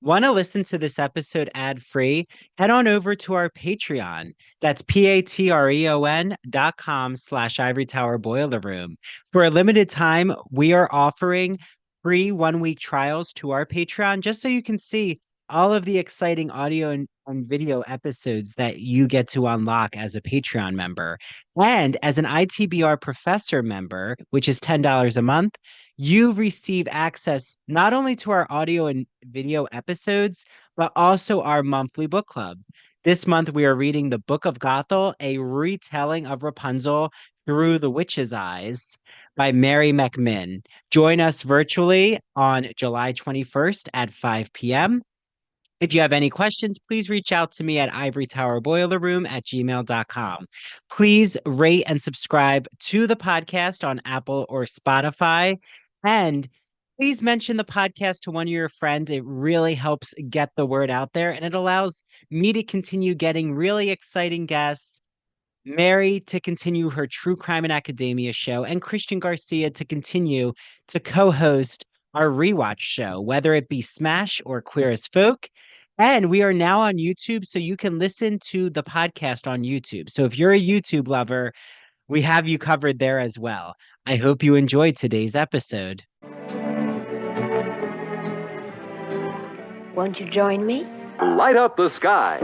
Want to listen to this episode ad-free? Head on over to our Patreon. That's patreon.com/Ivory Tower Boiler Room. For a limited time, we are offering free 1-week trials to our Patreon just so you can see all of the exciting audio and video episodes that you get to unlock as a Patreon member. And as an ITBR professor member, which is $10 a month, you receive access not only to our audio and video episodes, but also our monthly book club. This month, we are reading The Book of Gothel, a retelling of Rapunzel through the witch's eyes by Mary McMinn. Join us virtually on July 21st at 5 p.m. If you have any questions, please reach out to me at ivorytowerboilerroom@gmail.com. Please rate and subscribe to the podcast on Apple or Spotify. And please mention the podcast to one of your friends. It really helps get the word out there, and it allows me to continue getting really exciting guests, Mary to continue her True Crime and Academia show, and Christian Garcia to continue to co-host our rewatch show, whether it be Smash or Queer as Folk. And we are now on YouTube, so you can listen to the podcast on YouTube. So if you're a YouTube lover, we have you covered there as well. I hope you enjoyed today's episode. Won't you join me? Light up the sky.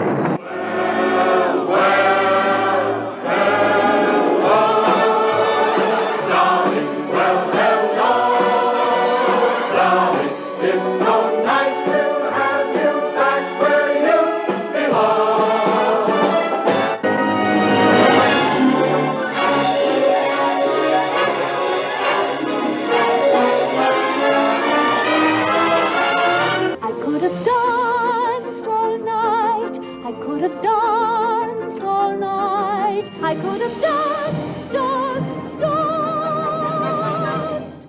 I could have danced, danced, danced.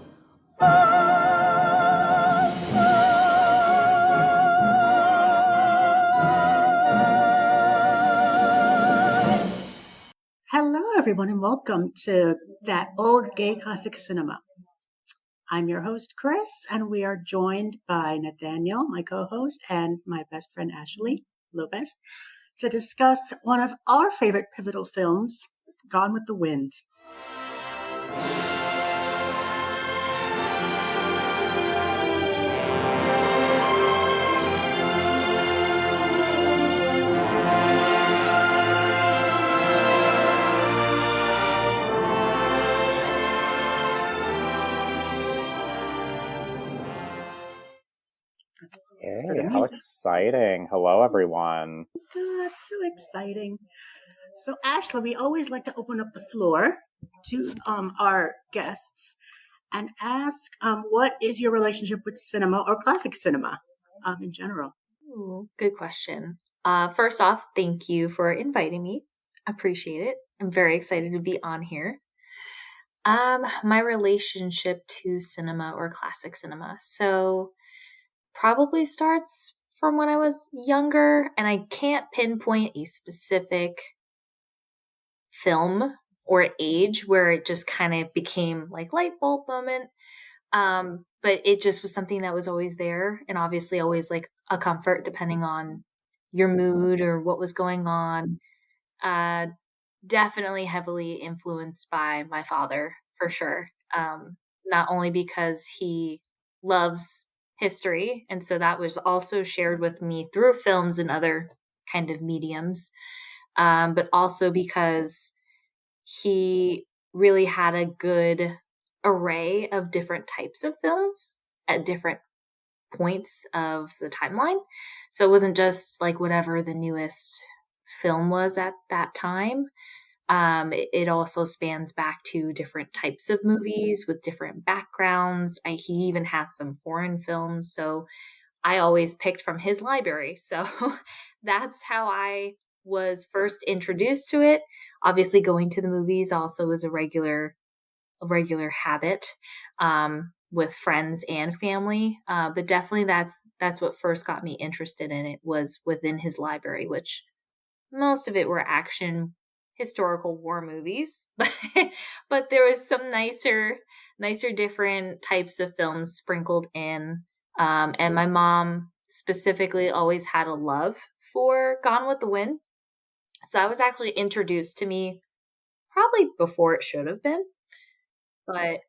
Hello, everyone, and welcome to That Old Gay Classic Cinema. I'm your host, Chris, and we are joined by Nathaniel, my co-host, and my best friend, Ashley Lopez, to discuss one of our favorite pivotal films, Gone with the Wind. Hey, how exciting. Hello, everyone. Oh, that's so exciting. So, Ashley, we always like to open up the floor to our guests and ask, what is your relationship with cinema or classic cinema in general? Ooh, good question. First off, thank you for inviting me. Appreciate it. I'm very excited to be on here. My relationship to cinema or classic cinema. So probably starts from when I was younger, and I can't pinpoint a specific film or age where it just kind of became like light bulb moment. But it just was something that was always there, and obviously always like a comfort depending on your mood or what was going on. Definitely heavily influenced by my father, for sure. Not only because he loves history, and so that was also shared with me through films and other kind of mediums, but also because he really had a good array of different types of films at different points of the timeline. So it wasn't just like whatever the newest film was at that time. It also spans back to different types of movies with different backgrounds. He even has some foreign films. So I always picked from his library. So that's how I was first introduced to it. Obviously, going to the movies also was a regular habit with friends and family. But definitely that's what first got me interested in it, was within his library, which most of it were action historical war movies, but there was some nicer different types of films sprinkled in. And my mom specifically always had a love for Gone with the Wind. So that was actually introduced to me probably before it should have been. But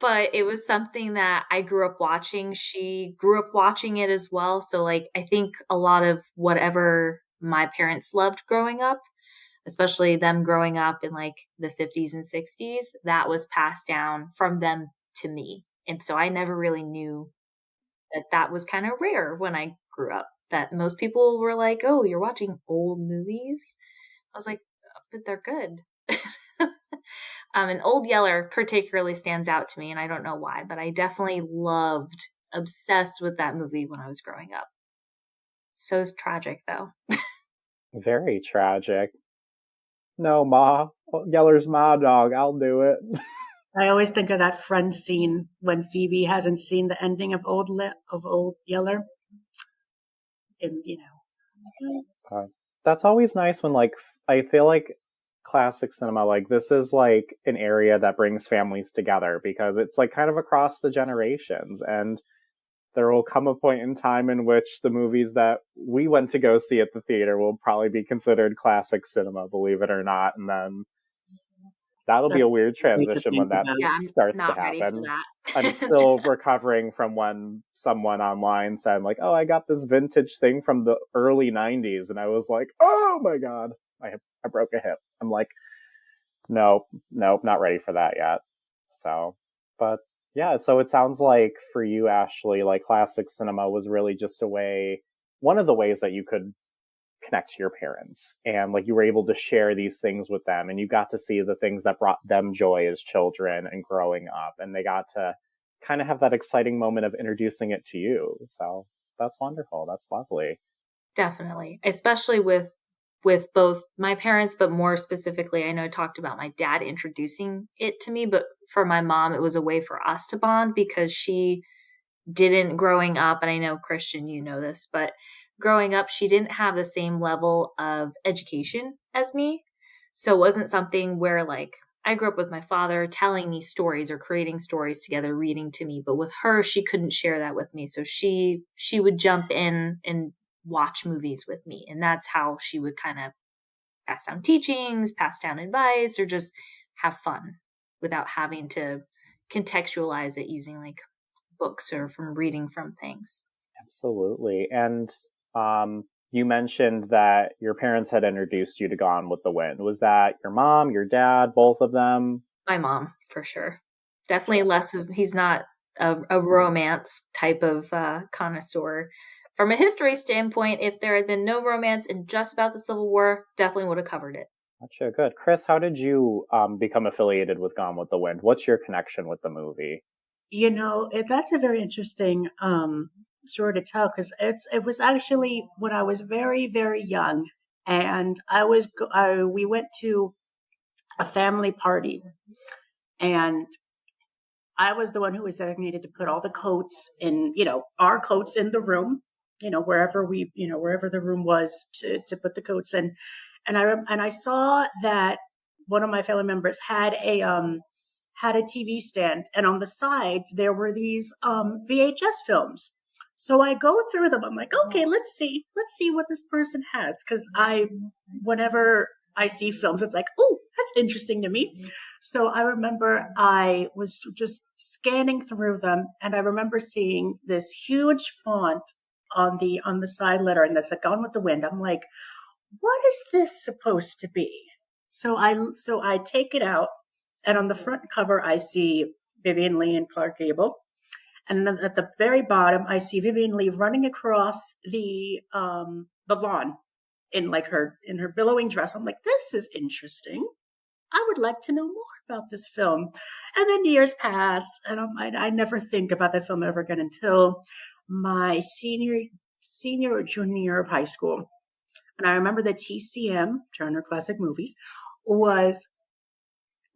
but it was something that I grew up watching. She grew up watching it as well. So like I think a lot of whatever my parents loved growing up, especially them growing up in like the 50s and 60s, that was passed down from them to me. And so I never really knew that was kind of rare when I grew up, that most people were like, "Oh, you're watching old movies?" I was like, "But they're good." And Old Yeller particularly stands out to me, and I don't know why, but I definitely obsessed with that movie when I was growing up. So tragic, though. Very tragic. No, Ma. Yeller's my dog. I'll do it. I always think of that friend scene when Phoebe hasn't seen the ending of Old Yeller. And, That's always nice when, like, I feel like classic cinema, like, this is like an area that brings families together because it's like kind of across the generations, and there will come a point in time in which the movies that we went to go see at the theater will probably be considered classic cinema, believe it or not, and then that'll be a weird transition when that starts to happen. I'm still recovering from when someone online said, like, "Oh, I got this vintage thing from the early 90s," and I was like, "Oh my god, I broke a hip." I'm like, nope, not ready for that yet. So, but yeah, so it sounds like for you, Ashley, like classic cinema was really just one of the ways that you could connect to your parents, and like you were able to share these things with them, and you got to see the things that brought them joy as children and growing up, and they got to kind of have that exciting moment of introducing it to you. So that's wonderful. That's lovely. Definitely, especially with both my parents, but more specifically, I know I talked about my dad introducing it to me, but for my mom, it was a way for us to bond because she didn't growing up, and I know Christian, you know this, but growing up, she didn't have the same level of education as me. So it wasn't something where like I grew up with my father telling me stories or creating stories together, reading to me, but with her, she couldn't share that with me. So she would jump in and watch movies with me. And that's how she would kind of pass down teachings, pass down advice, or just have fun without having to contextualize it using like books or from reading from things. Absolutely. And you mentioned that your parents had introduced you to Gone with the Wind. Was that your mom, your dad, both of them? My mom, for sure. Definitely less of, he's not a romance type of connoisseur. From a history standpoint, if there had been no romance and just about the Civil War, definitely would have covered it. Gotcha, good. Chris, how did you become affiliated with Gone with the Wind? What's your connection with the movie? That's a very interesting story to tell because it was actually when I was very, very young, and we went to a family party, and I was the one who was designated to put all the coats in, our coats in the room, wherever the room was to put the coats in. And I saw that one of my family members had a TV stand, and on the sides there were these VHS films. So I go through them. I'm like, okay, let's see what this person has, because whenever I see films, it's like, oh, that's interesting to me. So I remember I was just scanning through them, and I remember seeing this huge font on the side letter, and that's like Gone with the Wind. I'm like, what is this supposed to be? So I take it out, and on the front cover I see Vivien Leigh and Clark Gable, and then at the very bottom I see Vivien Leigh running across the lawn in her billowing dress. I'm like, this is interesting. I would like to know more about this film. And then years pass, and I never think about that film ever again until my senior or junior year of high school. And I remember that TCM, Turner Classic Movies, was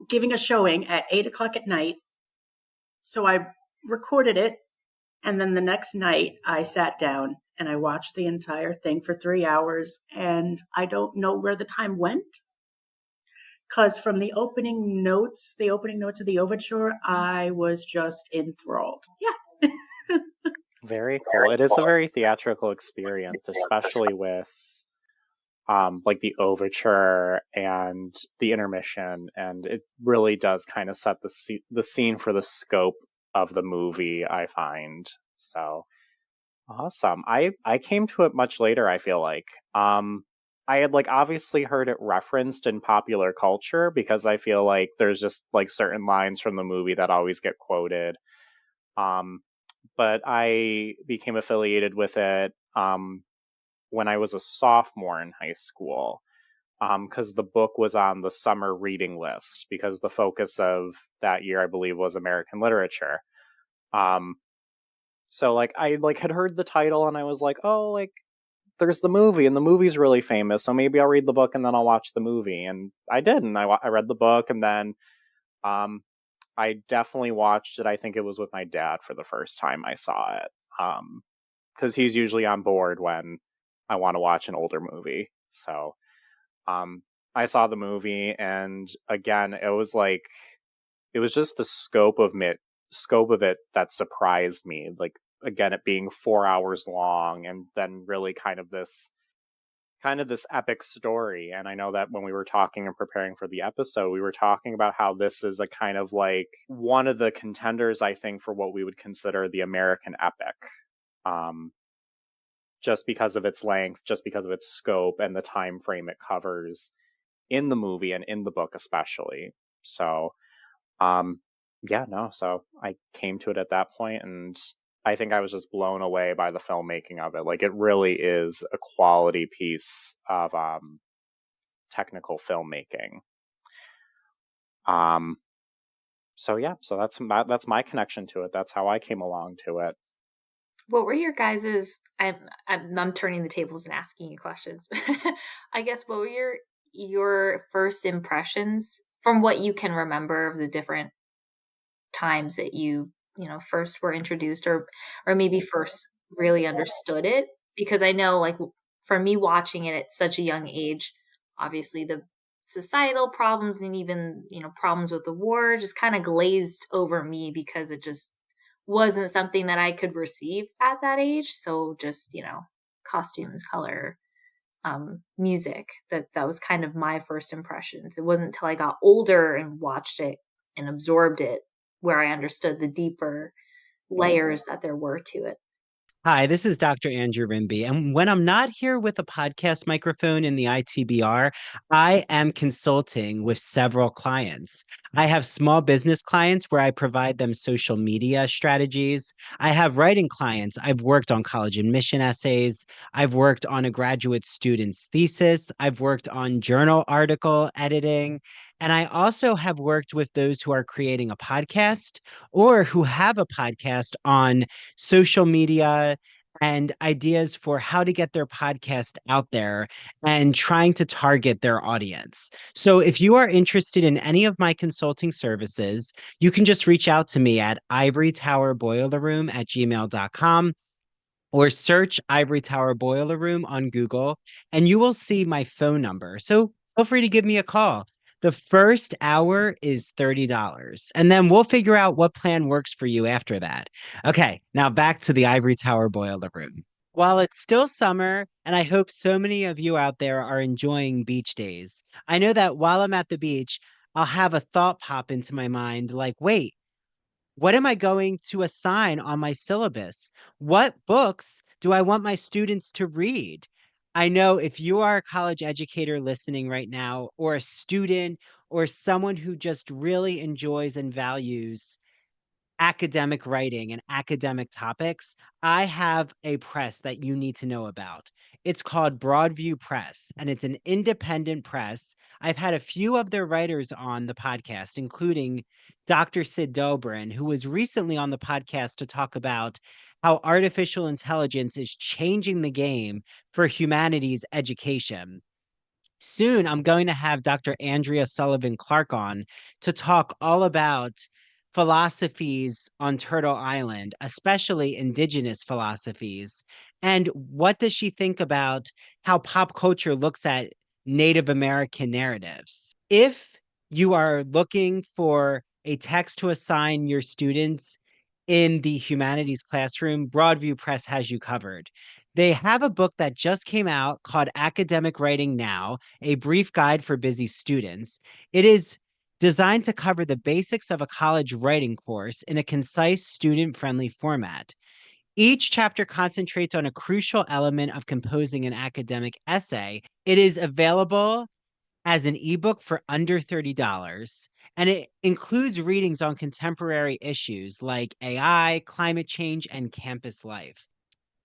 giving a showing at 8:00 at night. So I recorded it. And then the next night I sat down and I watched the entire thing for 3 hours. And I don't know where the time went, because from the opening notes of the overture, I was just enthralled. Yeah. Very cool. It is a very theatrical experience, especially with like the overture and the intermission, and it really does kind of set the scene for the scope of the movie, I find. So awesome. I came to it much later, I feel like. I had like obviously heard it referenced in popular culture because I feel like there's just like certain lines from the movie that always get quoted. Um, but I became affiliated with it when I was a sophomore in high school because the book was on the summer reading list because the focus of that year, I believe, was American literature. Um, so like I like had heard the title and I was like, oh, like there's the movie and the movie's really famous, so maybe I'll read the book and then I'll watch the movie. And I did, and I read the book and then um, I definitely watched it. I think it was with my dad for the first time I saw it because he's usually on board when I want to watch an older movie. So um, I saw the movie, and again, it was like it was just the scope of it that surprised me. Like again, it being 4 hours long, and then really kind of this epic story. And I know that when we were talking and preparing for the episode, we were talking about how this is a kind of like one of the contenders, I think, for what we would consider the American epic. Um, just because of its length, just because of its scope and the time frame it covers in the movie and in the book especially. So yeah, no, so I came to it at that point, and I think I was just blown away by the filmmaking of it. Like it really is a quality piece of technical filmmaking. So yeah, so that's my connection to it. That's how I came along to it. What were your guys's? I'm turning the tables and asking you questions. I guess what were your first impressions from what you can remember of the different times that first were introduced or maybe first really understood it? Because I know like for me watching it at such a young age, obviously the societal problems and even problems with the war just kind of glazed over me because it just wasn't something that I could receive at that age. So just costumes, color, music, that was kind of my first impressions. It wasn't until I got older and watched it and absorbed it where I understood the deeper layers that there were to it. Hi, this is Dr. Andrew Rimby. And when I'm not here with a podcast microphone in the ITBR, I am consulting with several clients. I have small business clients where I provide them social media strategies. I have writing clients. I've worked on college admission essays. I've worked on a graduate student's thesis. I've worked on journal article editing. And I also have worked with those who are creating a podcast or who have a podcast on social media and ideas for how to get their podcast out there and trying to target their audience. So if you are interested in any of my consulting services, you can just reach out to me at ivorytowerboilerroom@gmail.com or search Ivory Tower Boiler Room on Google, and you will see my phone number. So feel free to give me a call. The first hour is $30, and then we'll figure out what plan works for you after that. Okay, now back to the Ivory Tower Boiler Room. While it's still summer, and I hope so many of you out there are enjoying beach days, I know that while I'm at the beach, I'll have a thought pop into my mind like, wait, what am I going to assign on my syllabus? What books do I want my students to read? I know if you are a college educator listening right now, or a student, or someone who just really enjoys and values academic writing and academic topics, I have a press that you need to know about. It's called Broadview Press, and it's an independent press. I've had a few of their writers on the podcast, including Dr. Sid Dobrin, who was recently on the podcast to talk about how artificial intelligence is changing the game for humanities education. Soon, I'm going to have Dr. Andrea Sullivan Clark on to talk all about philosophies on Turtle Island, especially indigenous philosophies. And what does she think about how pop culture looks at Native American narratives? If you are looking for a text to assign your students in the humanities classroom, Broadview Press has you covered. They have a book that just came out called Academic Writing Now, a brief guide for busy students. It is designed to cover the basics of a college writing course in a concise, student-friendly format. Each chapter concentrates on a crucial element of composing an academic essay. It is available as an ebook for under $30, and it includes readings on contemporary issues like AI, climate change, and campus life.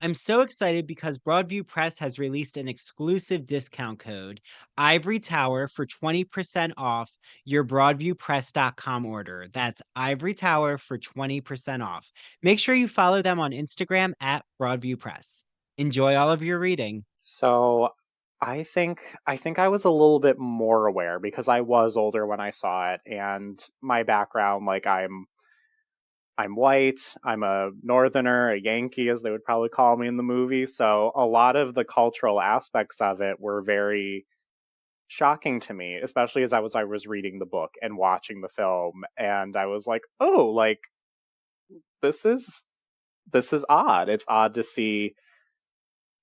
I'm so excited because Broadview Press has released an exclusive discount code, Ivory Tower, for 20% off your broadviewpress.com order. That's Ivory Tower for 20% off. Make sure you follow them on Instagram at Broadview Press. Enjoy all of your reading. So I think I was a little bit more aware because I was older when I saw it, and my background, like I'm white, I'm a northerner, a Yankee, as they would probably call me in the movie. So a lot of the cultural aspects of it were very shocking to me, especially as I was reading the book and watching the film, and I was like, oh, like this is odd. It's odd to see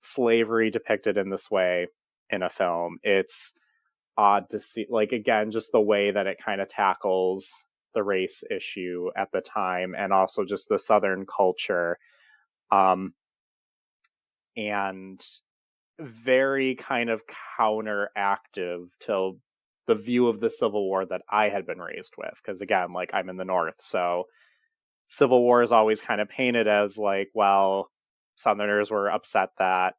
slavery depicted in this way in a film. It's odd to see, like, again, just the way that it kind of tackles the race issue at the time, and also just the Southern culture, and very kind of counteractive to the view of the Civil War that I had been raised with. Because again, like, I'm in the North, so Civil War is always kind of painted as like, well, Southerners were upset that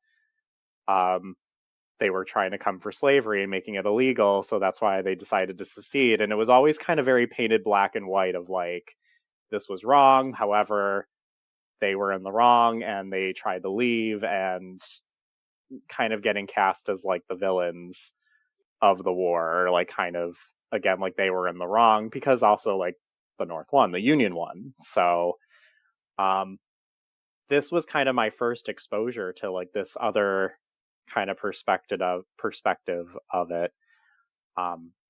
they were trying to come for slavery and making it illegal, so that's why they decided to secede. And it was always kind of very painted black and white of like, this was wrong, however, they were in the wrong and they tried to leave, and kind of getting cast as like the villains of the war, or like kind of, again, like they were in the wrong because also like the North won, the Union won. So this was kind of my first exposure to like this other kind of perspective of it,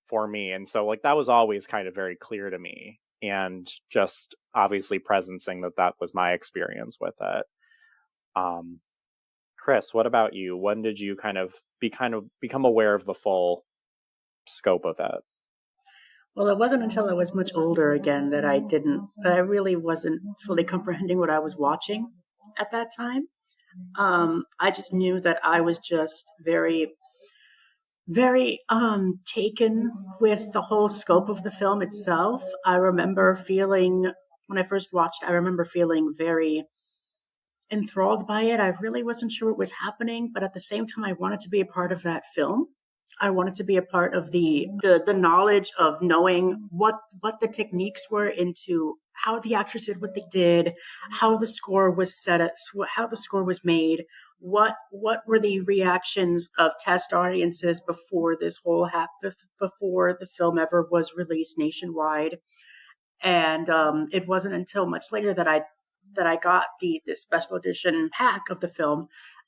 for me. And so like that was always kind of very clear to me, and just obviously presencing that was my experience with it. Chris, what about you? When did you kind of become aware of the full scope of it? Well, it wasn't until I was much older again that I really wasn't fully comprehending what I was watching at that time. I just knew that I was just very, very taken with the whole scope of the film itself. I remember feeling, when I first watched, I remember feeling very enthralled by it. I really wasn't sure what was happening, but at the same time, I wanted to be a part of that film. I wanted to be a part of the knowledge of knowing what the techniques were into how the actors did what they did, how the score was set up, how the score was made, what were the reactions of test audiences before this whole before the film ever was released nationwide. And it wasn't until much later that I got the special edition pack of the film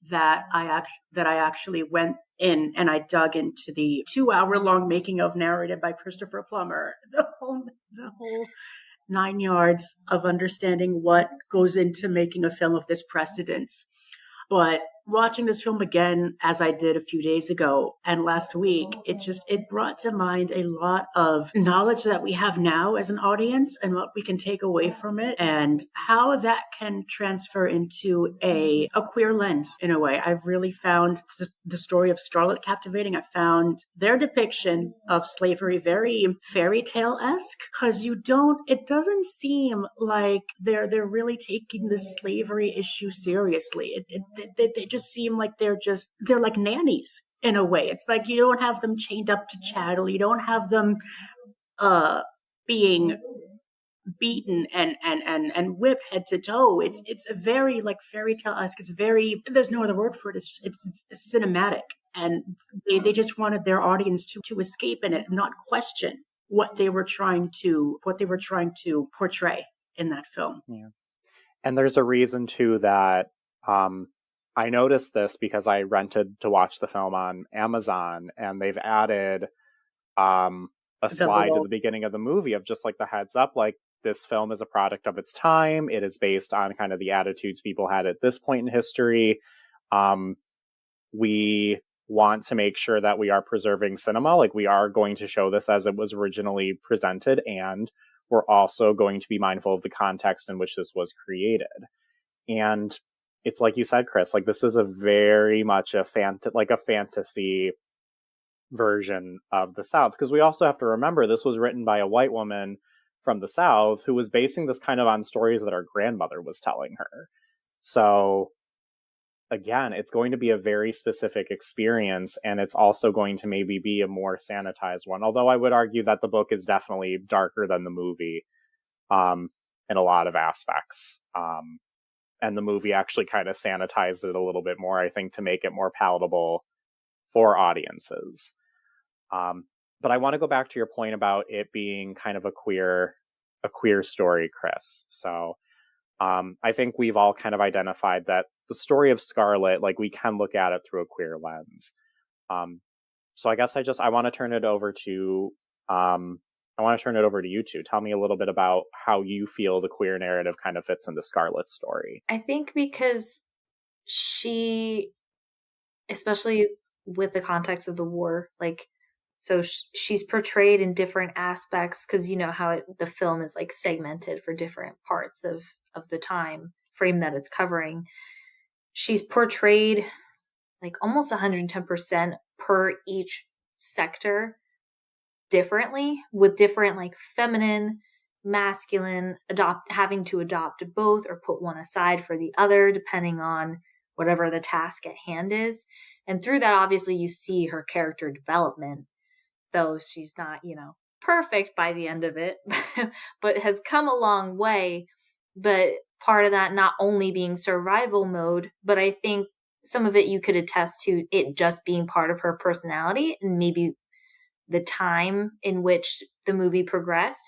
that I actually went in and I dug into the 2-hour-long making of narrated by Christopher Plummer, the whole 9 yards of understanding what goes into making a film of this precedence. But watching this film again, as I did a few days ago and last week, it brought to mind a lot of knowledge that we have now as an audience and what we can take away from it and how that can transfer into a queer lens in a way. I've really found the story of Scarlett captivating. I found their depiction of slavery very fairy tale-esque, because it doesn't seem like they're really taking the slavery issue seriously. They just seem like they're like nannies in a way. It's like you don't have them chained up to chattel. You don't have them being beaten and whipped head to toe. It's a very like fairy tale-esque. It's very, there's no other word for it. It's cinematic, and they just wanted their audience to escape in it and not question what they were trying to portray in that film. Yeah. And there's a reason too that I noticed this because I rented to watch the film on Amazon, and they've added a slide at the beginning of the movie of just like the heads up, like this film is a product of its time. It is based on kind of the attitudes people had at this point in history. We want to make sure that we are preserving cinema. Like, we are going to show this as it was originally presented, and we're also going to be mindful of the context in which this was created. And it's like you said, Chris, like, this is a very much a fantasy version of the South, because we also have to remember this was written by a white woman from the South who was basing this kind of on stories that her grandmother was telling her. So again, it's going to be a very specific experience, and it's also going to maybe be a more sanitized one. Although I would argue that the book is definitely darker than the movie in a lot of aspects. And the movie actually kind of sanitized it a little bit more, I think, to make it more palatable for audiences. But I want to go back to your point about it being kind of a queer story, Chris. So I think we've all kind of identified that the story of Scarlett, like, we can look at it through a queer lens. So I guess I want to turn it over to you two. Tell me a little bit about how you feel the queer narrative kind of fits into Scarlett's story. I think because she, especially with the context of the war, like, so she's portrayed in different aspects, because you know how the film is like segmented for different parts of the time frame that it's covering. She's portrayed like almost 110% per each sector differently, with different like feminine, masculine, having to adopt both or put one aside for the other, depending on whatever the task at hand is. And through that, obviously, you see her character development, though she's not, perfect by the end of it, but has come a long way. But part of that not only being survival mode, but I think some of it you could attest to it just being part of her personality, and maybe the time in which the movie progressed,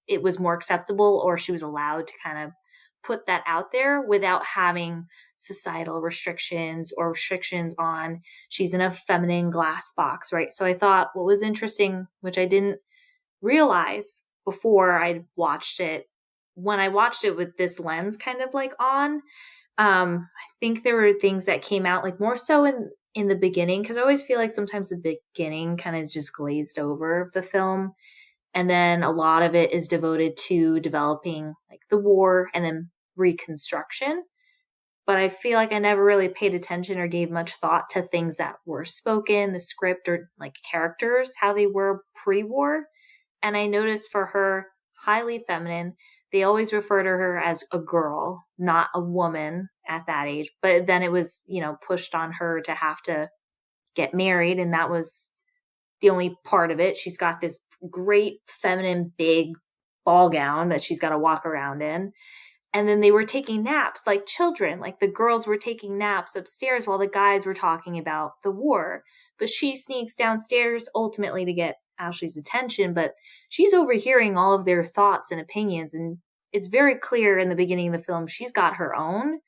it was more acceptable, or she was allowed to kind of put that out there without having societal restrictions or restrictions on she's in a feminine glass box, right? So I thought what was interesting, which I didn't realize before I watched it, when I watched it with this lens kind of like on, I think there were things that came out like more so in the beginning, because I always feel like sometimes the beginning kind of just glazed over the film, and then a lot of it is devoted to developing like the war and then reconstruction. But I feel like I never really paid attention or gave much thought to things that were spoken, the script, or like characters, how they were pre-war. And I noticed for her, highly feminine, they always refer to her as a girl, not a woman at that age. But then it was, pushed on her to have to get married. And that was the only part of it. She's got this great feminine, big ball gown that she's got to walk around in. And then they were taking naps like children. Like, the girls were taking naps upstairs while the guys were talking about the war. But she sneaks downstairs ultimately to get Ashley's attention, but she's overhearing all of their thoughts and opinions. And it's very clear in the beginning of the film, she's got her own.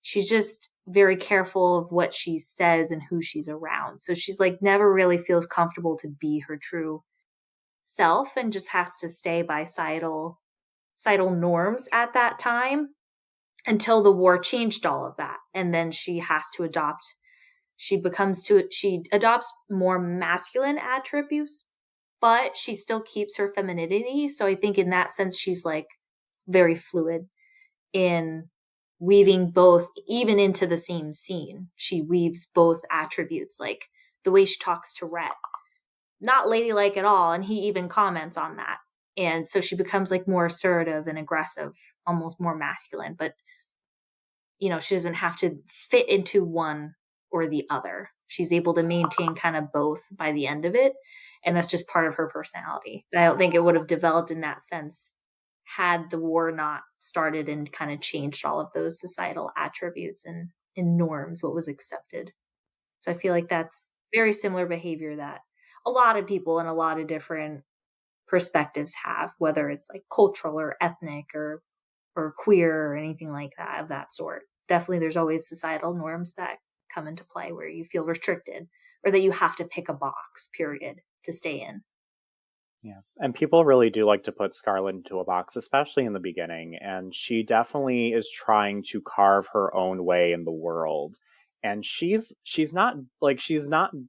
She's just very careful of what she says and who she's around. So she's like never really feels comfortable to be her true self, and just has to stay by societal norms at that time until the war changed all of that. And then she has to adopt. She adopts more masculine attributes, but she still keeps her femininity. So I think in that sense, she's like very fluid in weaving both, even into the same scene. She weaves both attributes, like the way she talks to Rhett, not ladylike at all. And he even comments on that. And so she becomes like more assertive and aggressive, almost more masculine, but she doesn't have to fit into one or the other. She's able to maintain kind of both by the end of it. And that's just part of her personality. I don't think it would have developed in that sense had the war not started and kind of changed all of those societal attributes and norms, what was accepted. So I feel like that's very similar behavior that a lot of people in a lot of different perspectives have, whether it's like cultural or ethnic or queer or anything like that, of that sort. Definitely there's always societal norms that come into play where you feel restricted or that you have to pick a box, period, to stay in. Yeah. And people really do like to put Scarlett into a box, especially in the beginning. And she definitely is trying to carve her own way in the world. And she's not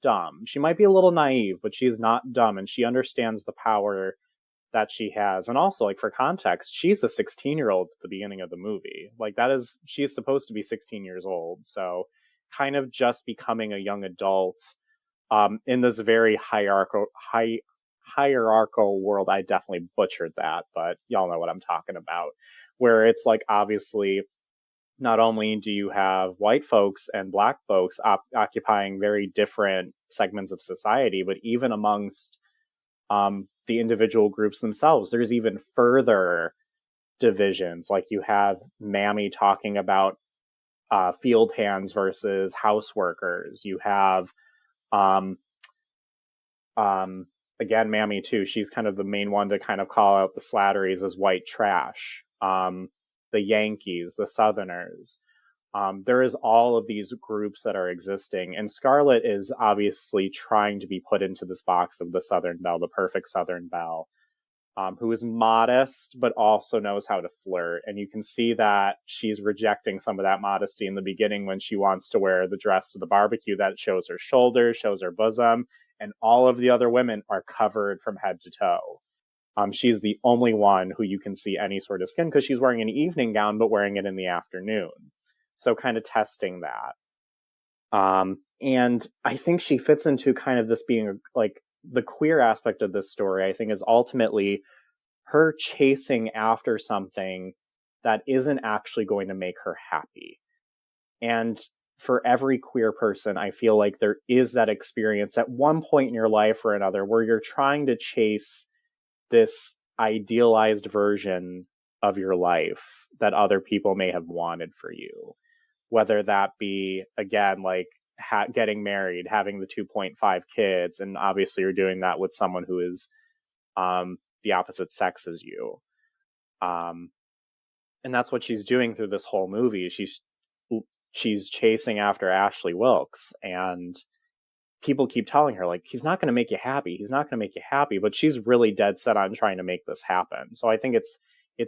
dumb. She might be a little naive, but she's not dumb, and she understands the power that she has. And also, like, for context, she's a 16-year-old at the beginning of the movie. Like, she's supposed to be 16 years old. So kind of just becoming a young adult in this very hierarchical world. I definitely butchered that, but y'all know what I'm talking about, where it's like, obviously, not only do you have white folks and black folks occupying very different segments of society, but even amongst the individual groups themselves, there's even further divisions. Like, you have Mammy talking about field hands versus house workers. You have again, Mammy too, she's kind of the main one to kind of call out the Slatteries as white trash. The Yankees, the Southerners. There is all of these groups that are existing, and Scarlett is obviously trying to be put into this box of the Southern Belle, the perfect Southern Belle, who is modest but also knows how to flirt. And you can see that she's rejecting some of that modesty in the beginning when she wants to wear the dress to the barbecue that shows her shoulders, shows her bosom, and all of the other women are covered from head to toe. She's the only one who you can see any sort of skin, because she's wearing an evening gown, but wearing it in the afternoon. So kind of testing that. And I think she fits into kind of this being like the queer aspect of this story, I think, is ultimately her chasing after something that isn't actually going to make her happy. And for every queer person, I feel like there is that experience at one point in your life or another where you're trying to chase this idealized version of your life that other people may have wanted for you. Whether that be, again, like getting married, having the 2.5 kids, and obviously you're doing that with someone who is the opposite sex as you. And that's what she's doing through this whole movie. She's chasing after Ashley Wilkes, and people keep telling her, like, he's not going to make you happy. He's not going to make you happy. But she's really dead set on trying to make this happen. So I think it's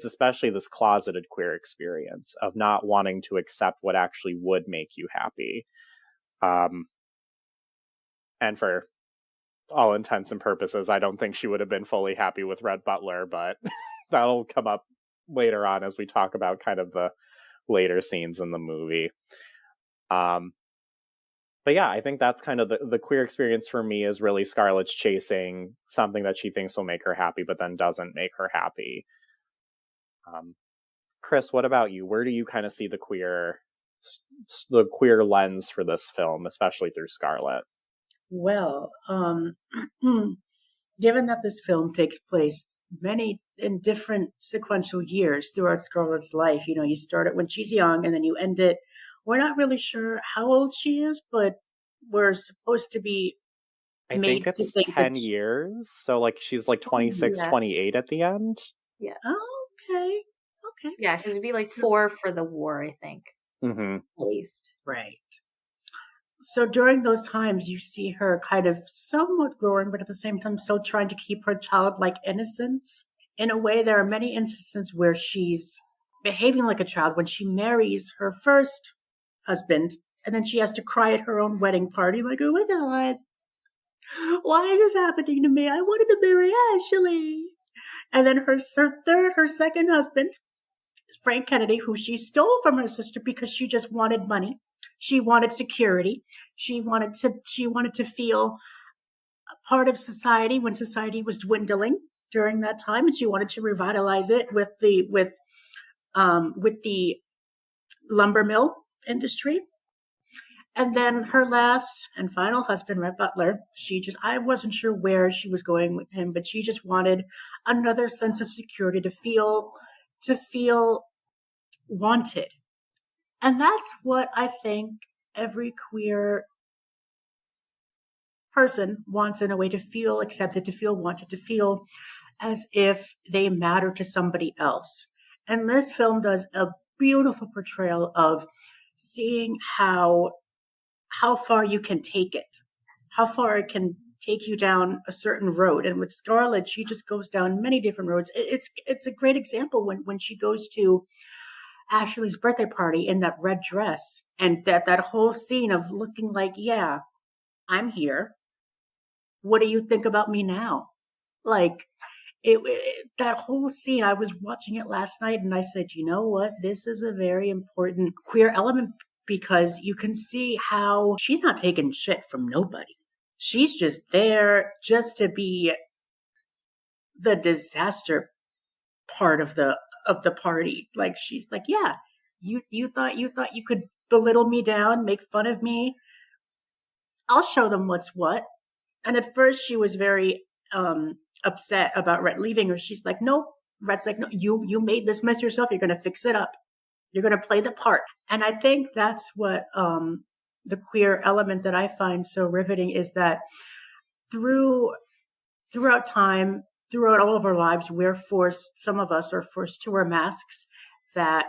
especially this closeted queer experience of not wanting to accept what actually would make you happy. And for all intents and purposes, I don't think she would have been fully happy with Rhett Butler, but that'll come up later on as we talk about kind of the later scenes in the movie. But yeah, I think that's kind of the queer experience for me, is really Scarlett's chasing something that she thinks will make her happy, but then doesn't make her happy. Chris, what about you? Where do you kind of see the queer lens for this film, especially through Scarlett? Well, given that this film takes place in different sequential years throughout Scarlett's life, you start it when she's young and then you end it. We're not really sure how old she is, but we're supposed to be I think it's 10 years. So like she's like 26, 28 at the end. Yeah. Oh, okay. Yeah, because it'd be like 4 for the war, I think. Mm-hmm. At least. Right. So during those times, you see her kind of somewhat growing, but at the same time still trying to keep her childlike innocence. In a way, there are many instances where she's behaving like a child when she marries her first husband, and then she has to cry at her own wedding party, like, oh my God, why is this happening to me? I wanted to marry Ashley. And then her second husband, Frank Kennedy, who she stole from her sister because she just wanted money. She wanted security. She wanted to feel a part of society when society was dwindling during that time, and she wanted to revitalize it with the lumber mill industry. And then her last and final husband, Rhett Butler, I wasn't sure where she was going with him, but she just wanted another sense of security, to feel wanted. And that's what I think every queer person wants, in a way, to feel accepted, to feel wanted, to feel as if they matter to somebody else. And this film does a beautiful portrayal of seeing how far you can take it, how far it can take you down a certain road. And with Scarlett, she just goes down many different roads. It's a great example when she goes to Ashley's birthday party in that red dress, and that whole scene of looking like, yeah, I'm here. What do you think about me now? Like that whole scene, I was watching it last night and I said, you know what? This is a very important queer element because you can see how she's not taking shit from nobody. She's just there just to be the disaster part of the party. Like, she's like, yeah, you thought you could belittle me down, make fun of me. I'll show them what's what. And at first she was very upset about Rhett leaving her. She's like, nope. Rhett's like, no, you made this mess yourself. You're going to fix it up. You're going to play the part. And I think that's what the queer element that I find so riveting is that throughout time, throughout all of our lives, some of us are forced to wear masks that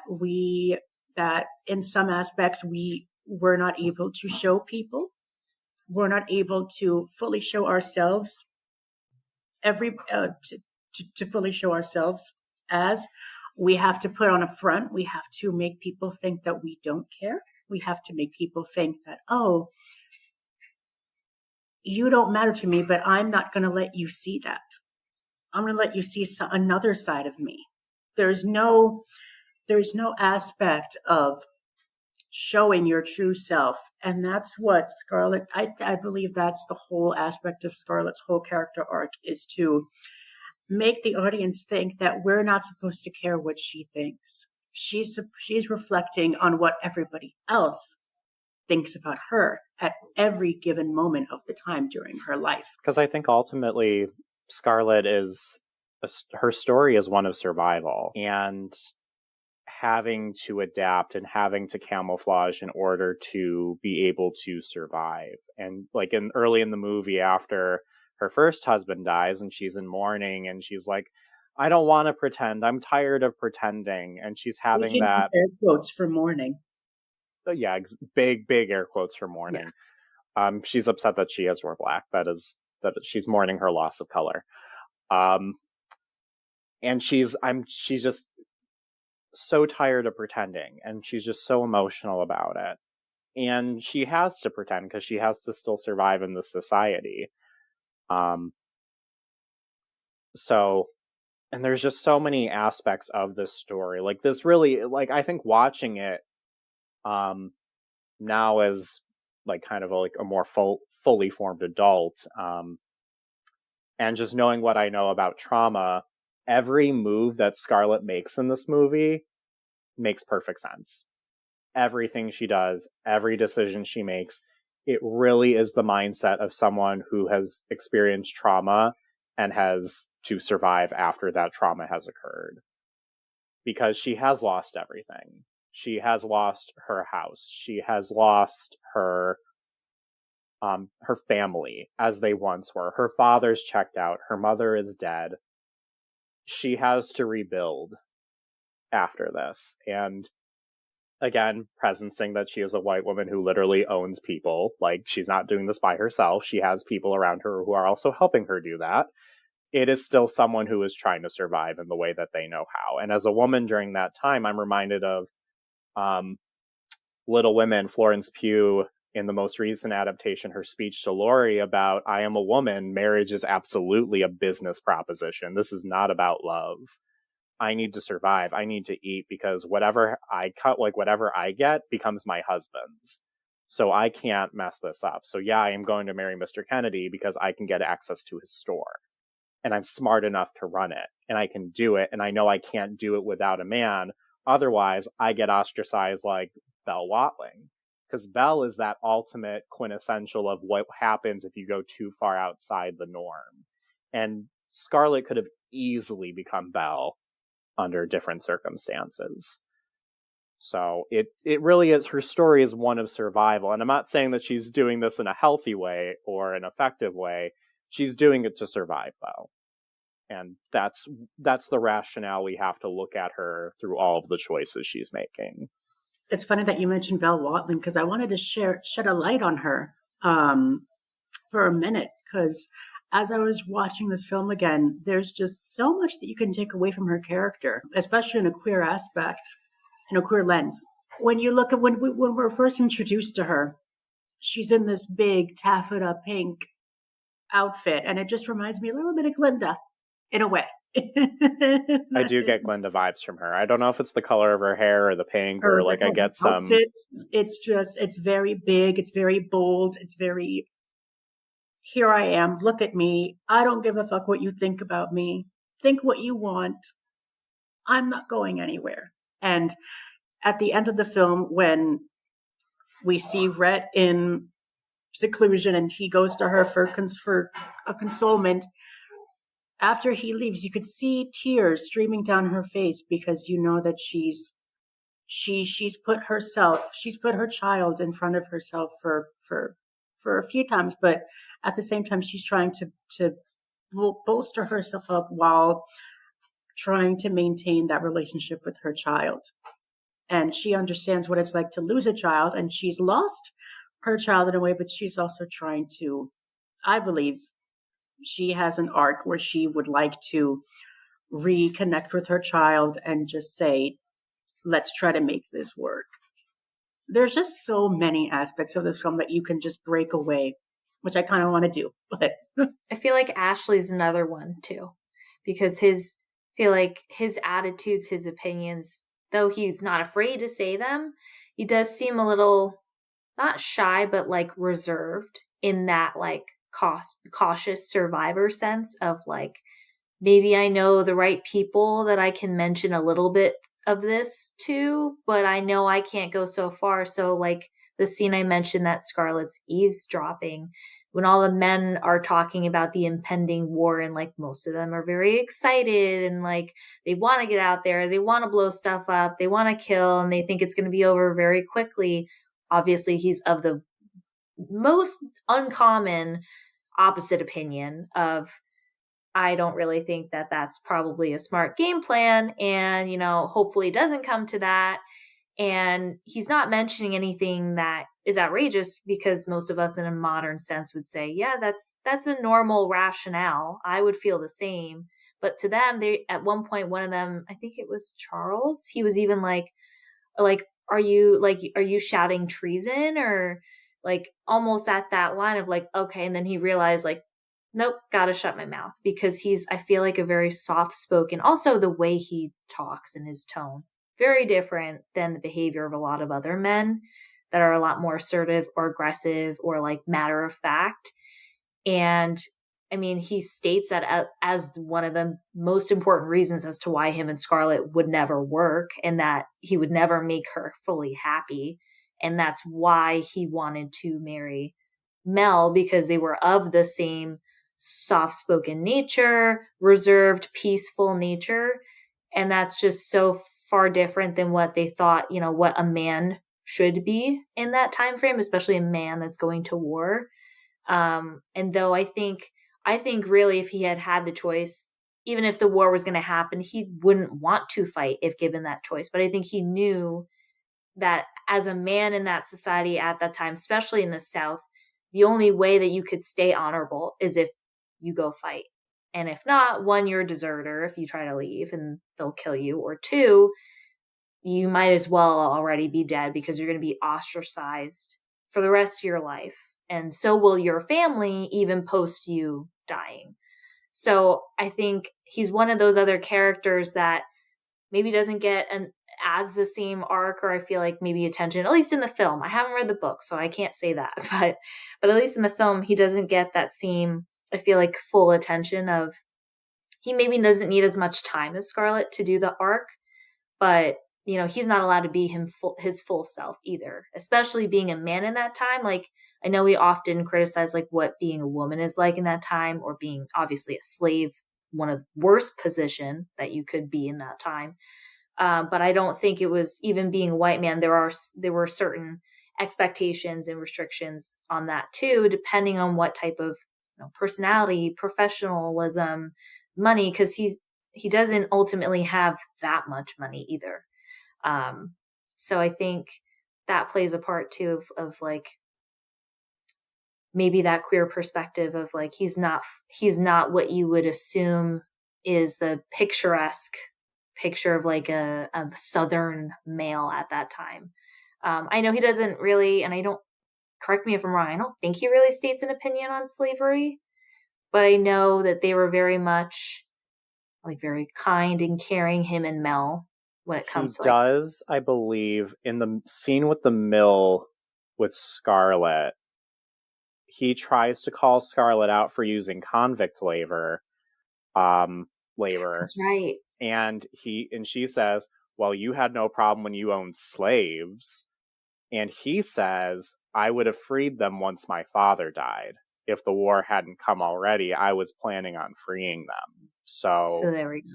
in some aspects we were not able to show people. We're not able to fully show ourselves to fully show ourselves as. We have to put on a front. We have to make people think that we don't care. We have to make people think that, oh, you don't matter to me, but I'm not going to let you see that. I'm going to let you see another side of me. There's no aspect of showing your true self. And that's what Scarlett, I believe that's the whole aspect of Scarlett's whole character arc, is to make the audience think that we're not supposed to care what she thinks. She's reflecting on what everybody else thinks about her at every given moment of the time during her life. Because I think ultimately Scarlett her story is one of survival and having to adapt and having to camouflage in order to be able to survive. And like early in the movie, after her first husband dies and she's in mourning and she's like, I don't want to pretend. I'm tired of pretending. And she's having that air quotes for mourning. Yeah, big air quotes for mourning. Yeah. She's upset that she has to wear black. That she's mourning her loss of color. And she's just so tired of pretending, and she's just so emotional about it. And she has to pretend because she has to still survive in this society. And there's just so many aspects of this story. Like this really, like, I think watching it now as like kind of like a more fully formed adult, and just knowing what I know about trauma, every move that Scarlett makes in this movie makes perfect sense. Everything she does, every decision she makes, it really is the mindset of someone who has experienced trauma and has to survive after that trauma has occurred. Because she has lost everything. She has lost her house. She has lost her family as they once were. Her father's checked out. Her mother is dead. She has to rebuild after this. And again, presencing that she is a white woman who literally owns people. Like, she's not doing this by herself. She has people around her who are also helping her do that. It is still someone who is trying to survive in the way that they know how. And as a woman during that time, I'm reminded of Little Women, Florence Pugh, in the most recent adaptation, her speech to Laurie about, I am a woman, marriage is absolutely a business proposition. This is not about love. I need to survive. I need to eat because whatever I get becomes my husband's. So I can't mess this up. So yeah, I am going to marry Mr. Kennedy because I can get access to his store. And I'm smart enough to run it. And I can do it. And I know I can't do it without a man. Otherwise, I get ostracized like Belle Watling. Because Belle is that ultimate quintessential of what happens if you go too far outside the norm. And Scarlett could have easily become Belle under different circumstances. So it really is, her story is one of survival. And I'm not saying that she's doing this in a healthy way or an effective way. She's doing it to survive, though. And that's the rationale we have to look at her through all of the choices she's making. It's funny that you mentioned Belle Watling because I wanted to shed a light on her for a minute because as I was watching this film again, there's just so much that you can take away from her character, especially in a queer aspect, in a queer lens. When you look at when we're first introduced to her, she's in this big taffeta pink outfit, and it just reminds me a little bit of Glinda, in a way. I do get Glinda vibes from her. I don't know if it's the color of her hair or the pink, or like I get some outfits. It's very big, it's very bold, it's very, here I am, look at me, I don't give a fuck what you think about me, think what you want, I'm not going anywhere. And at the end of the film, when we see Rhett in seclusion and he goes to her for a consolement, after he leaves, you could see tears streaming down her face, because you know that she's put her child in front of herself for a few times, but at the same time she's trying to bolster herself up while trying to maintain that relationship with her child. And she understands what it's like to lose a child, and she's lost her child in a way, but she's also trying to, I believe, she has an arc where she would like to reconnect with her child and just say, let's try to make this work. There's just so many aspects of this film that you can just break away, which I kind of want to do. But I feel like Ashley's another one too, because his attitudes, his opinions, though he's not afraid to say them, he does seem a little, not shy, but like reserved in that like cautious survivor sense of like, maybe I know the right people that I can mention a little bit of this to, but I know I can't go so far. So like the scene I mentioned that Scarlett's eavesdropping, when all the men are talking about the impending war, and like most of them are very excited and like they want to get out there, they want to blow stuff up, they want to kill, and they think it's going to be over very quickly. Obviously, he's of the most uncommon opposite opinion of, I don't really think that that's probably a smart game plan, and hopefully it doesn't come to that. And he's not mentioning anything that is outrageous, because most of us in a modern sense would say, yeah, that's a normal rationale, I would feel the same. But to them, they, at one point, one of them, I think it was Charles, he was even like are you shouting treason, or like almost at that line of like, okay. And then he realized like, nope, gotta shut my mouth, because he's, I feel like, a very soft spoken, also the way he talks and his tone, very different than the behavior of a lot of other men that are a lot more assertive or aggressive or like matter of fact. And I mean, he states that as one of the most important reasons as to why him and Scarlett would never work, and that he would never make her fully happy. And that's why he wanted to marry Mel, because they were of the same soft-spoken nature, reserved, peaceful nature. And that's just so far different than what they thought, what a man should be in that time frame, especially a man that's going to war. And though I think really, if he had the choice, even if the war was going to happen, he wouldn't want to fight if given that choice. But I think he knew that as a man in that society at that time, especially in the South, the only way that you could stay honorable is if you go fight. And if not, one, you're a deserter if you try to leave and they'll kill you. Or two, you might as well already be dead, because you're going to be ostracized for the rest of your life. And so will your family, even post you dying. So I think he's one of those other characters that maybe doesn't get as the same arc, or I feel like maybe attention, at least in the film. I haven't read the book, so I can't say that. But at least in the film, he doesn't get that same, I feel like, full attention of, he maybe doesn't need as much time as Scarlett to do the arc, but he's not allowed to be his full self either, especially being a man in that time. Like, I know we often criticize like what being a woman is like in that time, or being obviously a slave, one of the worst position that you could be in that time. But I don't think it was, even being a white man, there were certain expectations and restrictions on that too, depending on what type of personality, professionalism, money, because he doesn't ultimately have that much money either. So I think that plays a part too of like maybe that queer perspective of like he's not what you would assume is the picturesque picture of like a Southern male at that time. I know he doesn't really, and I don't, correct me if I'm wrong, I don't think he really states an opinion on slavery, but I know that they were very much like very kind and caring, him and Mel, when it He comes to like, does, I believe, in the scene with the mill with Scarlett, he tries to call Scarlett out for using convict labor, that's right. and she says, "Well, you had no problem when you owned slaves," and he says, "I would have freed them once my father died. If the war hadn't come already, I was planning on freeing them." So So there we go.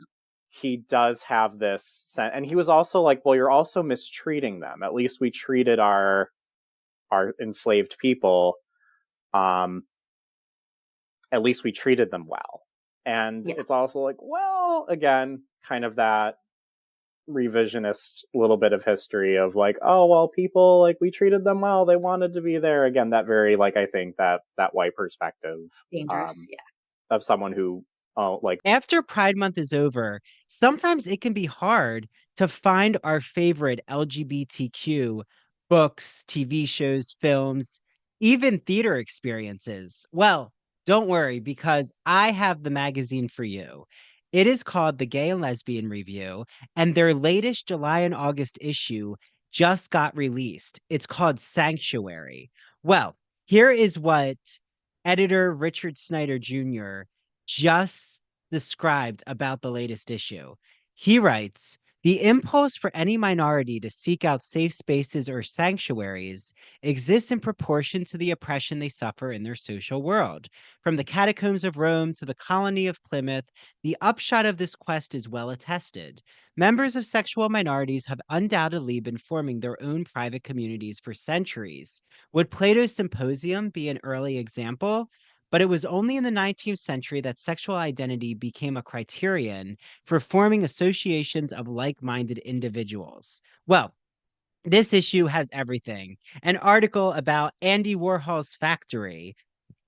he does have this, and he was also like, "Well, you're also mistreating them. At least we treated our enslaved people. Um, at least we treated them well." And Yeah. it's also like, well, again, kind of that revisionist little bit of history of like, oh, well, people, like, we treated them well, they wanted to be there. Again, that very, like, I think that white perspective Dangerous. of someone who, like, After Pride Month is over, sometimes it can be hard to find our favorite LGBTQ books, TV shows, films, even theater experiences. Well, don't worry because I have the magazine for you. It is called The Gay and Lesbian Review, and their latest July and August issue just got released. It's called Sanctuary. Well, here is what editor Richard Snyder Jr. just described about the latest issue. He writes, the impulse for any minority to seek out safe spaces or sanctuaries exists in proportion to the oppression they suffer in their social world. From the catacombs of Rome to the colony of Plymouth, the upshot of this quest is well attested. Members of sexual minorities have undoubtedly been forming their own private communities for centuries. Would Plato's Symposium be an early example? But it was only in the 19th century that sexual identity became a criterion for forming associations of like minded individuals. Well, this issue has everything. An article about Andy Warhol's factory,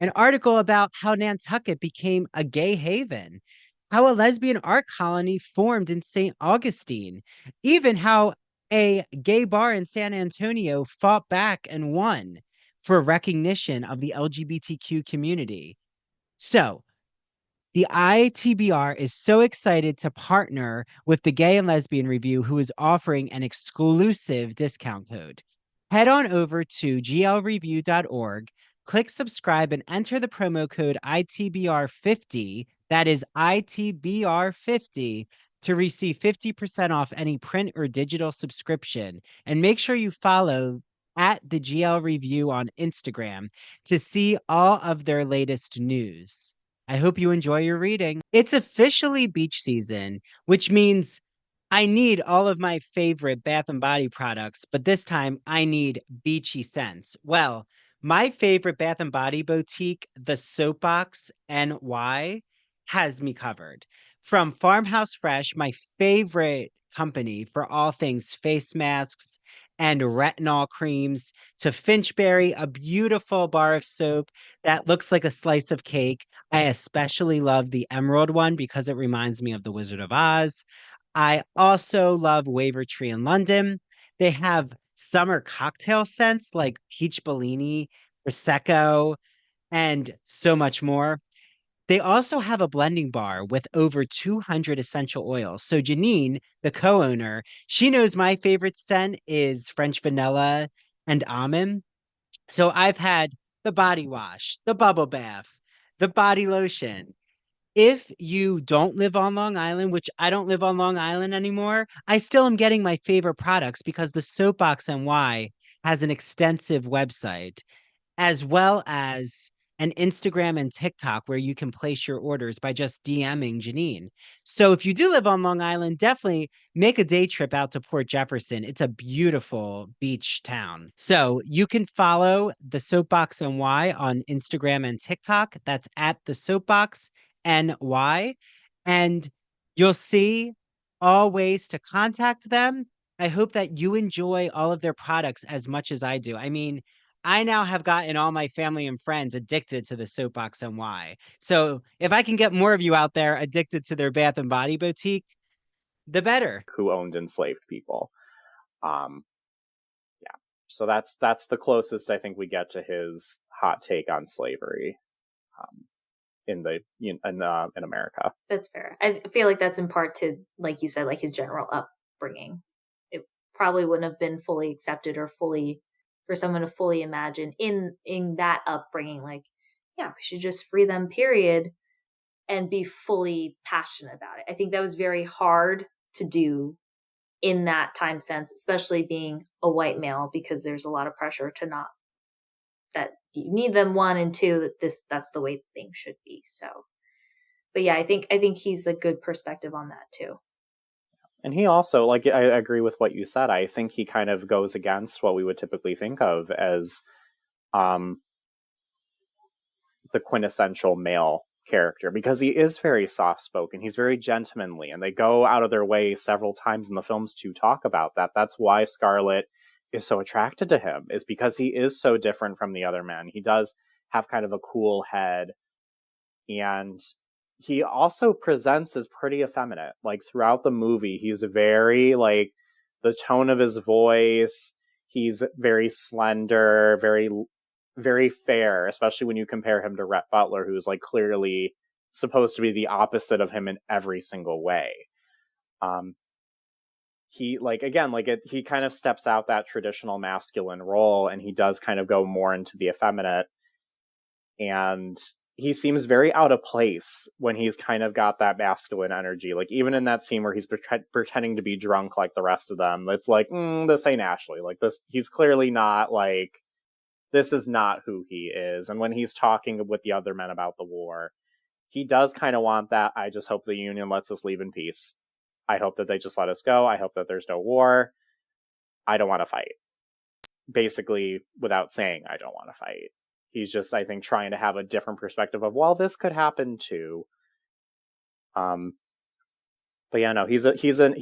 an article about how Nantucket became a gay haven, how a lesbian art colony formed in St. Augustine, even how a gay bar in San Antonio fought back and won for recognition of the LGBTQ community. So, the ITBR is so excited to partner with the Gay and Lesbian Review, who is offering an exclusive discount code. Head on over to glreview.org, click subscribe, and enter the promo code ITBR50, that is ITBR50, to receive 50% off any print or digital subscription. And make sure you follow at the GL Review on Instagram to see all of their latest news. I hope you enjoy your reading. It's officially beach season, which means I need all of my favorite Bath and Body products, but this time I need beachy scents. Well, my favorite Bath and Body boutique, the Soapbox NY, has me covered. From Farmhouse Fresh, my favorite company for all things face masks and retinol creams, to Finchberry, a beautiful bar of soap that looks like a slice of cake. I especially love the emerald one because it reminds me of the Wizard of Oz. I also love Wavertree in London. They have summer cocktail scents like peach Bellini, Prosecco, and so much more. They also have a blending bar with over 200 essential oils. So Janine, the co-owner, she knows my favorite scent is French vanilla and almond. So I've had the body wash, the bubble bath, the body lotion. If you don't live on Long Island, which I don't live on Long Island anymore, I still am getting my favorite products because the Soapbox NY has an extensive website as well as an Instagram and TikTok where you can place your orders by just DMing Janine. So if you do live on Long Island, definitely make a day trip out to Port Jefferson. It's a beautiful beach town. So you can follow the Soapbox NY on Instagram and TikTok. That's at the Soapbox NY. And you'll see all ways to contact them. I hope that you enjoy all of their products as much as I do. I mean, I now have gotten all my family and friends addicted to the soapbox and why. So if I can get more of you out there addicted to their Bath and Body Boutique, the better. Who owned enslaved people. Um, yeah. So that's the closest I think we get to his hot take on slavery in America. That's fair. I feel like that's in part to, like you said, like his general upbringing. It probably wouldn't have been fully accepted or fully for someone to fully imagine in that upbringing. Like, yeah, we should just free them, period, and be fully passionate about it. I think that was very hard to do in that time sense, especially being a white male, because there's a lot of pressure to not, that you need them, one, and two, that that's the way things should be. So, but yeah, I think he's a good perspective on that too. And he also, like, I agree with what you said. I think he kind of goes against what we would typically think of as the quintessential male character, because he is very soft-spoken. He's very gentlemanly, and they go out of their way several times in the films to talk about that. That's why Scarlett is so attracted to him, is because he is so different from the other men. He does have kind of a cool head, and he also presents as pretty effeminate. Like, throughout the movie, he's very, like, the tone of his voice, he's very slender, very very fair, especially when you compare him to Rhett Butler, who's like clearly supposed to be the opposite of him in every single way. He, like, again, like he kind of steps out that traditional masculine role, and he does kind of go more into the effeminate, and he seems very out of place when he's kind of got that masculine energy. Like, even in that scene where he's pretending to be drunk like the rest of them, it's like, this ain't Ashley. Like, this, he's clearly not, like, this is not who he is. And when he's talking with the other men about the war, he does kind of want that, I just hope the Union lets us leave in peace. I hope that they just let us go. I hope that there's no war. I don't want to fight. Basically, without saying I don't want to fight. He's just, I think, trying to have a different perspective of, well, this could happen too. But yeah, no, he's an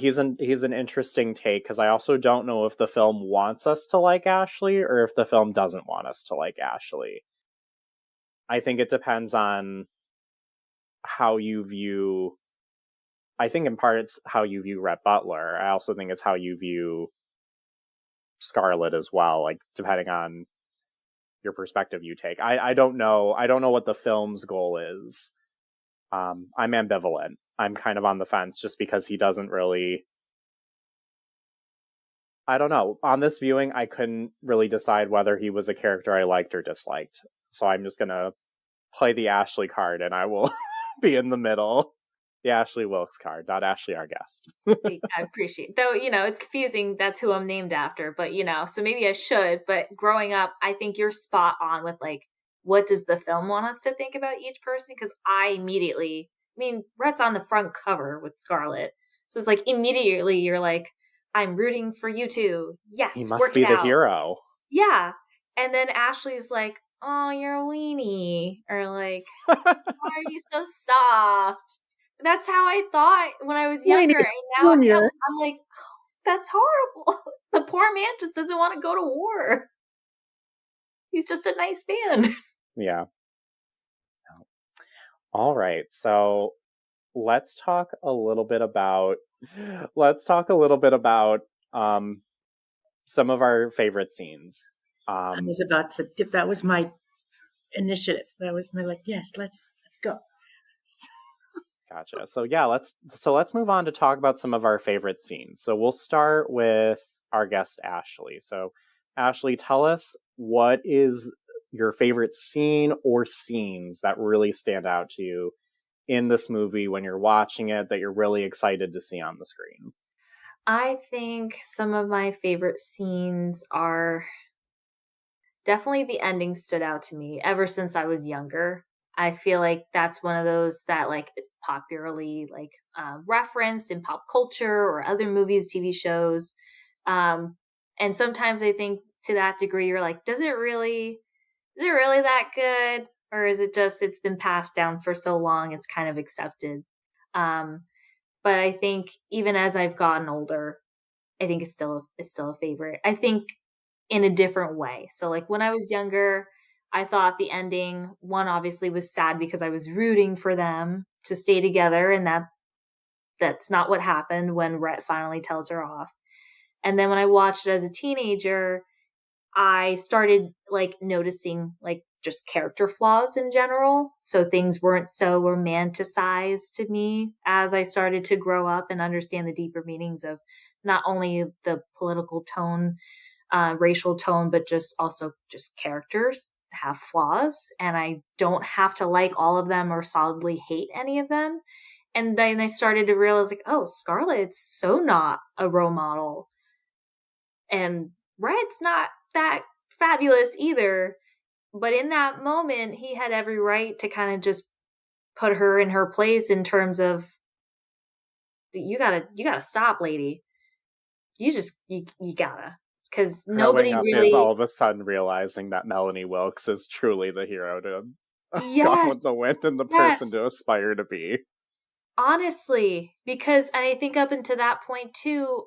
interesting take, because I also don't know if the film wants us to like Ashley or if the film doesn't want us to like Ashley. I think it depends on how you view. I think in part it's how you view Rhett Butler. I also think it's how you view Scarlett as well, like, depending on your perspective you take. I don't know. I don't know what the film's goal is. I'm ambivalent. I'm kind of on the fence, just because he doesn't really... I don't know. On this viewing, I couldn't really decide whether he was a character I liked or disliked. So I'm just going to play the Ashley card, and I will be in the middle. The Ashley Wilkes card, not Ashley, our guest. I appreciate, though, it's confusing. That's who I'm named after, but, so maybe I should. But growing up, I think you're spot on with, like, what does the film want us to think about each person? Because I immediately, Rhett's on the front cover with Scarlett. So it's like, immediately you're like, I'm rooting for you two. Yes, he must be the hero. Yeah. And then Ashley's like, oh, you're a weenie. Or like, why are you so soft? That's how I thought when I was younger. And now I'm like, oh, that's horrible. The poor man just doesn't want to go to war. He's just a nice man. Yeah. All right. So let's talk a little bit about some of our favorite scenes. I was about to, if that was my initiative, that was my, like, yes, let's go. Gotcha. So yeah, let's move on to talk about some of our favorite scenes. So we'll start with our guest Ashley. So Ashley, tell us, what is your favorite scene or scenes that really stand out to you in this movie when you're watching it, that you're really excited to see on the screen? I think some of my favorite scenes are definitely the ending stood out to me ever since I was younger. I feel like that's one of those that, like, it's popularly, like, referenced in pop culture or other movies, TV shows. And sometimes I think to that degree, you're like, is it really that good? Or is it just, it's been passed down for so long, it's kind of accepted. But I think even as I've gotten older, I think it's still a favorite. I think in a different way. So like when I was younger, I thought the ending, one, obviously was sad because I was rooting for them to stay together, and that's not what happened when Rhett finally tells her off. And then when I watched it as a teenager, I started like noticing like just character flaws in general. So things weren't so romanticized to me as I started to grow up and understand the deeper meanings of not only the political tone, racial tone, but just also just characters have flaws, and I don't have to like all of them or solidly hate any of them. And then I started to realize like, oh, Scarlett's so not a role model, and Rhett's not that fabulous either. But in that moment, he had every right to kind of just put her in her place in terms of you gotta stop, lady. You gotta, because Growing nobody up is really. all of a sudden realizing that Melanie Wilkes is truly the hero to Gone Yes, with the Wind and the person yes. to aspire to be. Honestly, because, and I think up until that point too,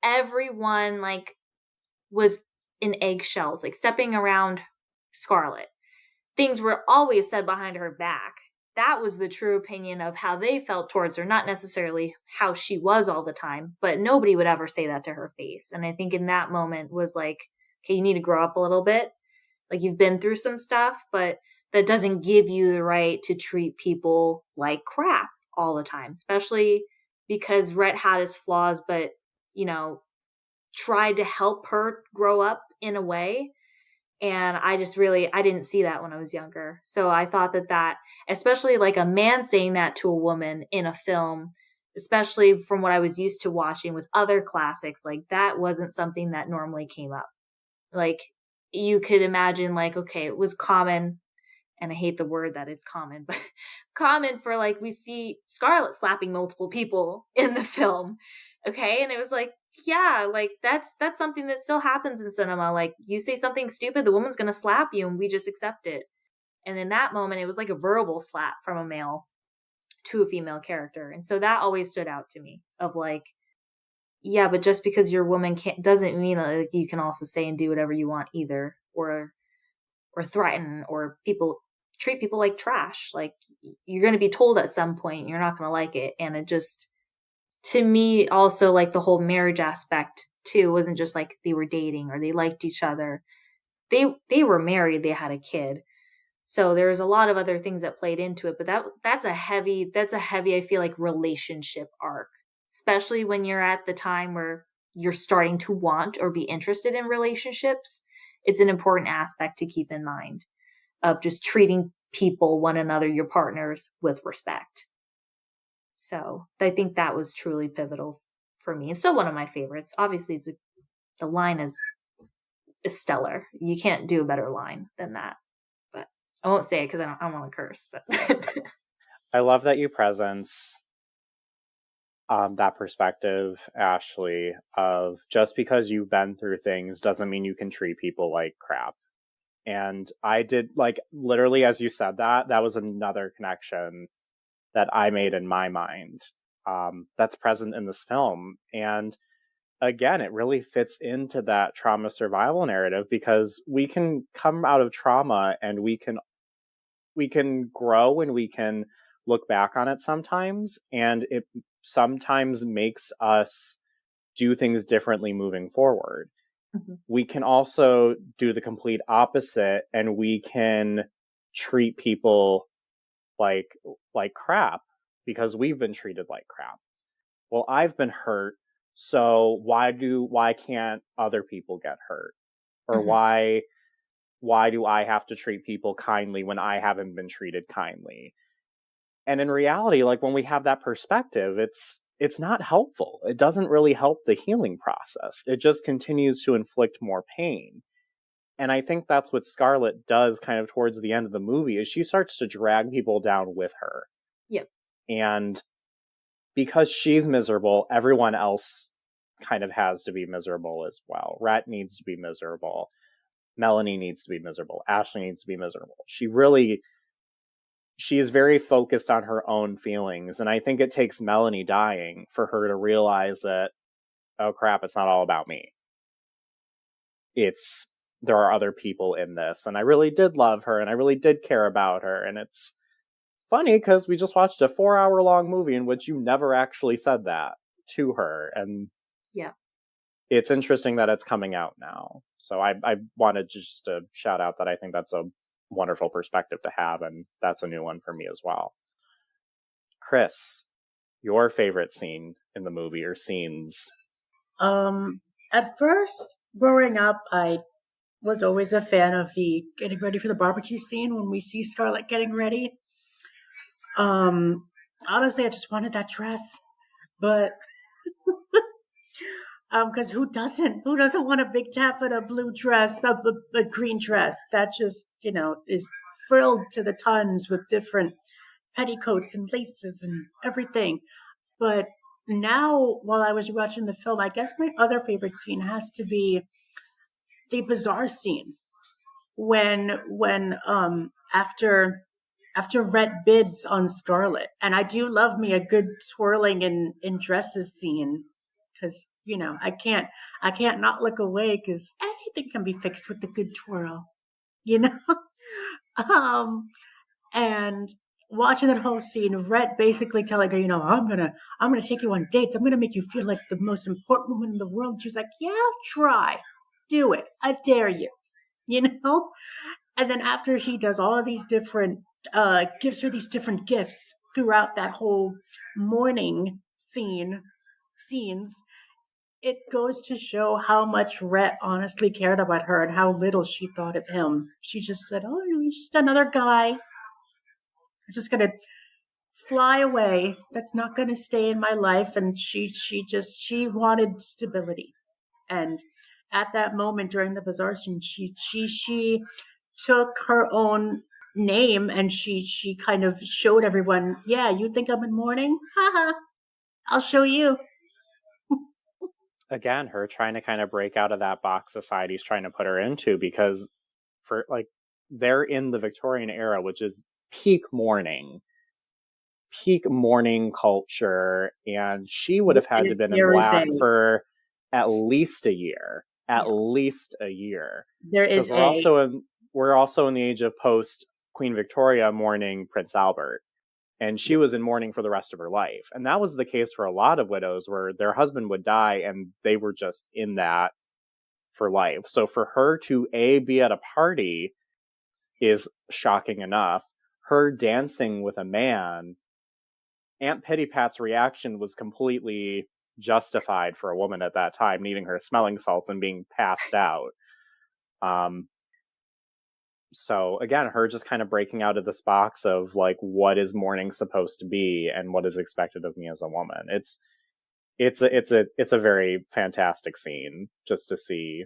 everyone like was in eggshells, like stepping around Scarlett. Things were always said behind her back. That was the true opinion of how they felt towards her, not necessarily how she was all the time, but nobody would ever say that to her face. And I think in that moment was like, okay, you need to grow up a little bit. Like you've been through some stuff, but that doesn't give you the right to treat people like crap all the time, especially because Rhett had his flaws, but, you know, tried to help her grow up in a way. And I just really, I didn't see that when I was younger. So I thought that, especially like a man saying that to a woman in a film, especially from what I was used to watching with other classics, like that wasn't something that normally came up. Like you could imagine like, okay, it was common, and I hate the word that it's common, but common for like we see Scarlett slapping multiple people in the film. Okay. And it was like, yeah, like that's something that still happens in cinema. Like you say something stupid, the woman's gonna slap you and we just accept it. And in that moment it was like a verbal slap from a male to a female character. And so that always stood out to me of like, yeah, but just because you're a woman can't doesn't mean that like, you can also say and do whatever you want either, or threaten, or people treat people like trash. Like you're going to be told at some point you're not going to like it. And it just, to me, also like the whole marriage aspect too wasn't just like they were dating or they liked each other. They were married, they had a kid. So there's a lot of other things that played into it, but that's a heavy I feel like relationship arc, especially when you're at the time where you're starting to want or be interested in relationships. It's an important aspect to keep in mind of just treating people, one another, your partners, with respect. So I think that was truly pivotal for me. It's still one of my favorites. Obviously, the line is stellar. You can't do a better line than that. But I won't say it because I don't want to curse. But I love that you presence that perspective, Ashley, of just because you've been through things doesn't mean you can treat people like crap. And I did, like, literally, as you said that was another connection that I made in my mind that's present in this film. And again, it really fits into that trauma survival narrative, because we can come out of trauma and we can grow and we can look back on it sometimes, and it sometimes makes us do things differently moving forward. mm-hmm. We can also do the complete opposite, and we can treat people like crap because we've been treated like crap. Well, I've been hurt, so why can't other people get hurt? Or Mm-hmm. why do I have to treat people kindly when I haven't been treated kindly? And in reality, like, when we have that perspective, it's not helpful. It doesn't really help the healing process. It just continues to inflict more pain. And I think that's what Scarlett does kind of towards the end of the movie, is she starts to drag people down with her. Yep. And because she's miserable, everyone else kind of has to be miserable as well. Rhett needs to be miserable. Melanie needs to be miserable. Ashley needs to be miserable. She is very focused on her own feelings. And I think it takes Melanie dying for her to realize that, oh crap, it's not all about me. there are other people in this, and I really did love her, and I really did care about her. And it's funny because we just watched a 4-hour-long movie in which you never actually said that to her, and Yeah. it's interesting that it's coming out now. So I wanted just to shout out that I think that's a wonderful perspective to have, and that's a new one for me as well. Chris, your favorite scene in the movie or scenes? At first, growing up, I was always a fan of the getting ready for the barbecue scene when we see Scarlett getting ready. Honestly, I just wanted that dress, but because who doesn't want a big taffeta blue dress, a green dress that just is frilled to the tons with different petticoats and laces and everything. But now, while I was watching the film, I guess my other favorite scene has to be the bazaar scene when after Rhett bids on Scarlett. And I do love me a good twirling in dresses scene, because I can't not look away, because anything can be fixed with a good twirl, and watching that whole scene, Rhett basically telling her, I'm gonna take you on dates. I'm gonna make you feel like the most important woman in the world. She's like, yeah, try, do it. I dare you, And then after he does all of these different, gives her these different gifts throughout that whole morning scenes, it goes to show how much Rhett honestly cared about her and how little she thought of him. She just said, oh, he's just another guy. He's just going to fly away. That's not going to stay in my life. And she wanted stability. And at that moment during the bazaar scene, she took her own name and she kind of showed everyone, yeah, you think I'm in mourning? Haha, I'll show you. Again, her trying to kind of break out of that box society's trying to put her into, because they're in the Victorian era, which is peak mourning culture, and she would have had to have been in black for at least a year. There is we're also in the age of post Queen Victoria mourning Prince Albert, and she was in mourning for the rest of her life. And that was the case for a lot of widows, where their husband would die and they were just in that for life. So for her to be at a party is shocking enough. Her dancing with a man, Aunt Pittypat's reaction was completely justified for a woman at that time, needing her smelling salts and being passed out. So again, her just kind of breaking out of this box of like, what is mourning supposed to be and what is expected of me as a woman. It's a very fantastic scene just to see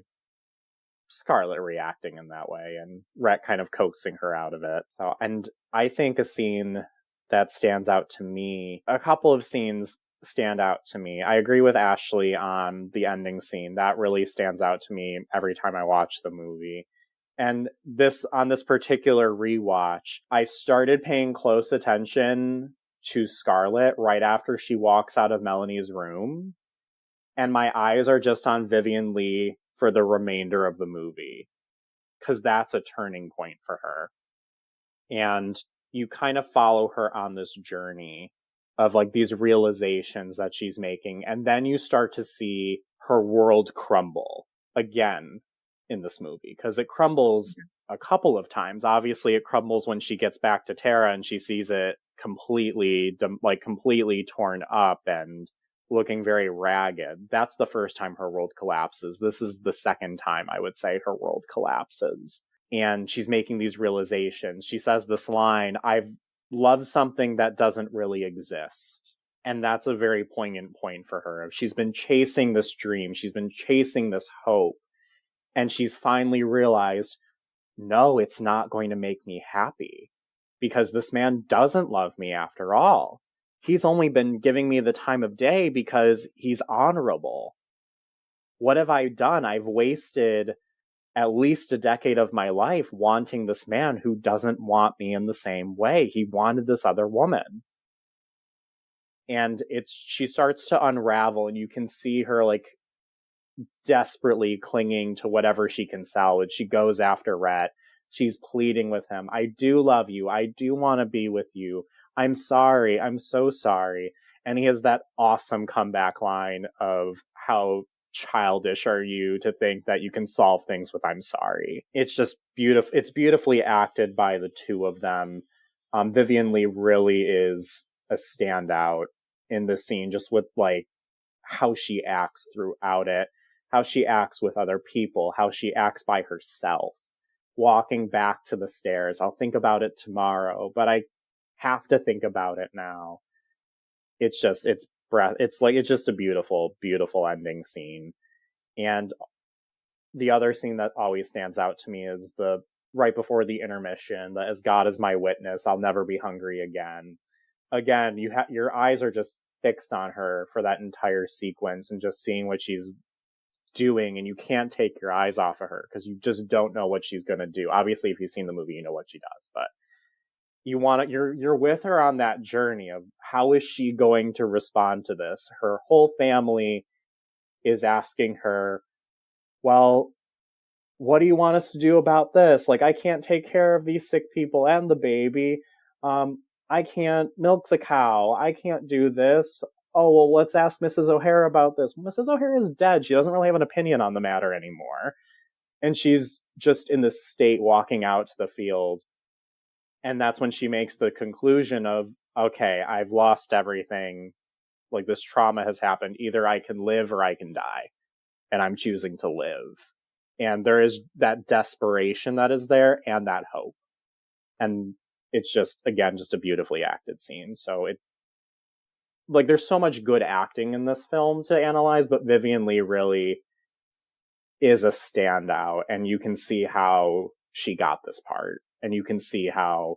Scarlett reacting in that way and Rhett kind of coaxing her out of it. So, and I think a scene that stands out to me, a couple of scenes stand out to me. I agree with Ashley on the ending scene. That really stands out to me every time I watch the movie. And on this particular rewatch, I started paying close attention to Scarlett right after she walks out of Melanie's room. And my eyes are just on Vivien Leigh for the remainder of the movie, because that's a turning point for her. And you kind of follow her on this journey of like these realizations that she's making. And then you start to see her world crumble again in this movie, because it crumbles a couple of times. Obviously it crumbles when she gets back to Tara and she sees it completely torn up and looking very ragged. That's the first time her world collapses. This is the second time I would say her world collapses, and she's making these realizations. She says this line, I've loved something that doesn't really exist. And that's a very poignant point for her. She's been chasing this dream, she's been chasing this hope, and she's finally realized, no, it's not going to make me happy, because this man doesn't love me after all. He's only been giving me the time of day because he's honorable. What have I done? I've wasted at least a decade of my life wanting this man who doesn't want me in the same way. He wanted this other woman. And she starts to unravel, and you can see her like desperately clinging to whatever she can salvage. She goes after Rhett. She's pleading with him. I do love you. I do want to be with you. I'm sorry. I'm so sorry. And he has that awesome comeback line of how childish are you to think that you can solve things with I'm sorry. It's just beautiful. It's beautifully acted by the two of them. Vivien Leigh really is a standout in the scene, just with like how she acts throughout it, how she acts with other people, how she acts by herself, walking back to the stairs. I'll think about it tomorrow, but I have to think about it now. It's just a beautiful, beautiful ending scene. And the other scene that always stands out to me is the right before the intermission, that as God is my witness, I'll never be hungry again. Again, your eyes are just fixed on her for that entire sequence and just seeing what she's doing, and you can't take your eyes off of her because you just don't know what she's going to do. Obviously, if you've seen the movie, you know what she does, but you're with her on that journey of how is she going to respond to this. Her whole family is asking her, well, what do you want us to do about this? Like, I can't take care of these sick people and the baby. I can't milk the cow. I can't do this. Oh, well, let's ask Mrs. O'Hara about this. Mrs. O'Hara is dead. She doesn't really have an opinion on the matter anymore. And she's just in this state walking out to the field. And that's when she makes the conclusion of, okay, I've lost everything. Like, this trauma has happened. Either I can live or I can die. And I'm choosing to live. And there is that desperation that is there and that hope. And it's just, again, just a beautifully acted scene. So there's so much good acting in this film to analyze, but Vivien Leigh really is a standout. And you can see how she got this part. And you can see how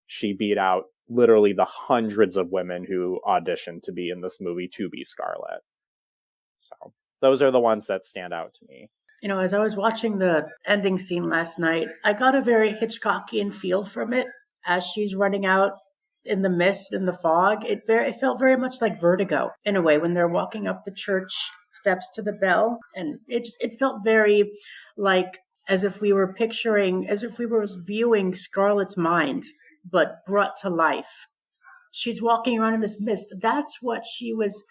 she beat out literally the hundreds of women who auditioned to be in this movie to be Scarlett. So those are the ones that stand out to me. You know, as I was watching the ending scene last night, I got a very Hitchcockian feel from it as she's running out in the mist and the fog. It felt very much like Vertigo in a way when they're walking up the church steps to the bell. And it felt very like as if we were viewing Scarlett's mind, but brought to life. She's walking around in this mist. That's what she was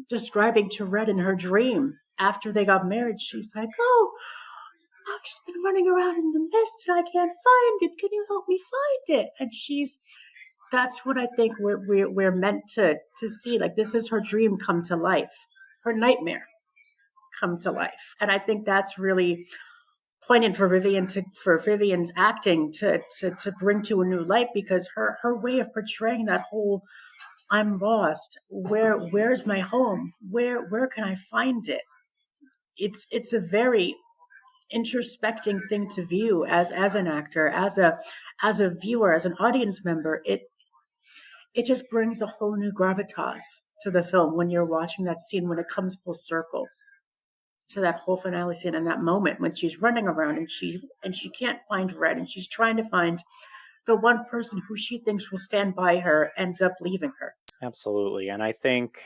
describing to Rhett in her dream. After they got married, she's like, oh, I've just been running around in the mist and I can't find it. Can you help me find it? And that's what I think we're meant to see. Like, this is her dream come to life, her nightmare come to life. And I think that's really poignant for Vivien's acting to bring to a new light, because her way of portraying that whole I'm lost, where's my home? Where can I find it? It's a very introspecting thing to view as an actor, as a viewer, as an audience member. It just brings a whole new gravitas to the film when you're watching that scene, when it comes full circle to that whole finale scene and that moment when she's running around and she can't find Rhett, and she's trying to find the one person who she thinks will stand by her, ends up leaving her. Absolutely. And I think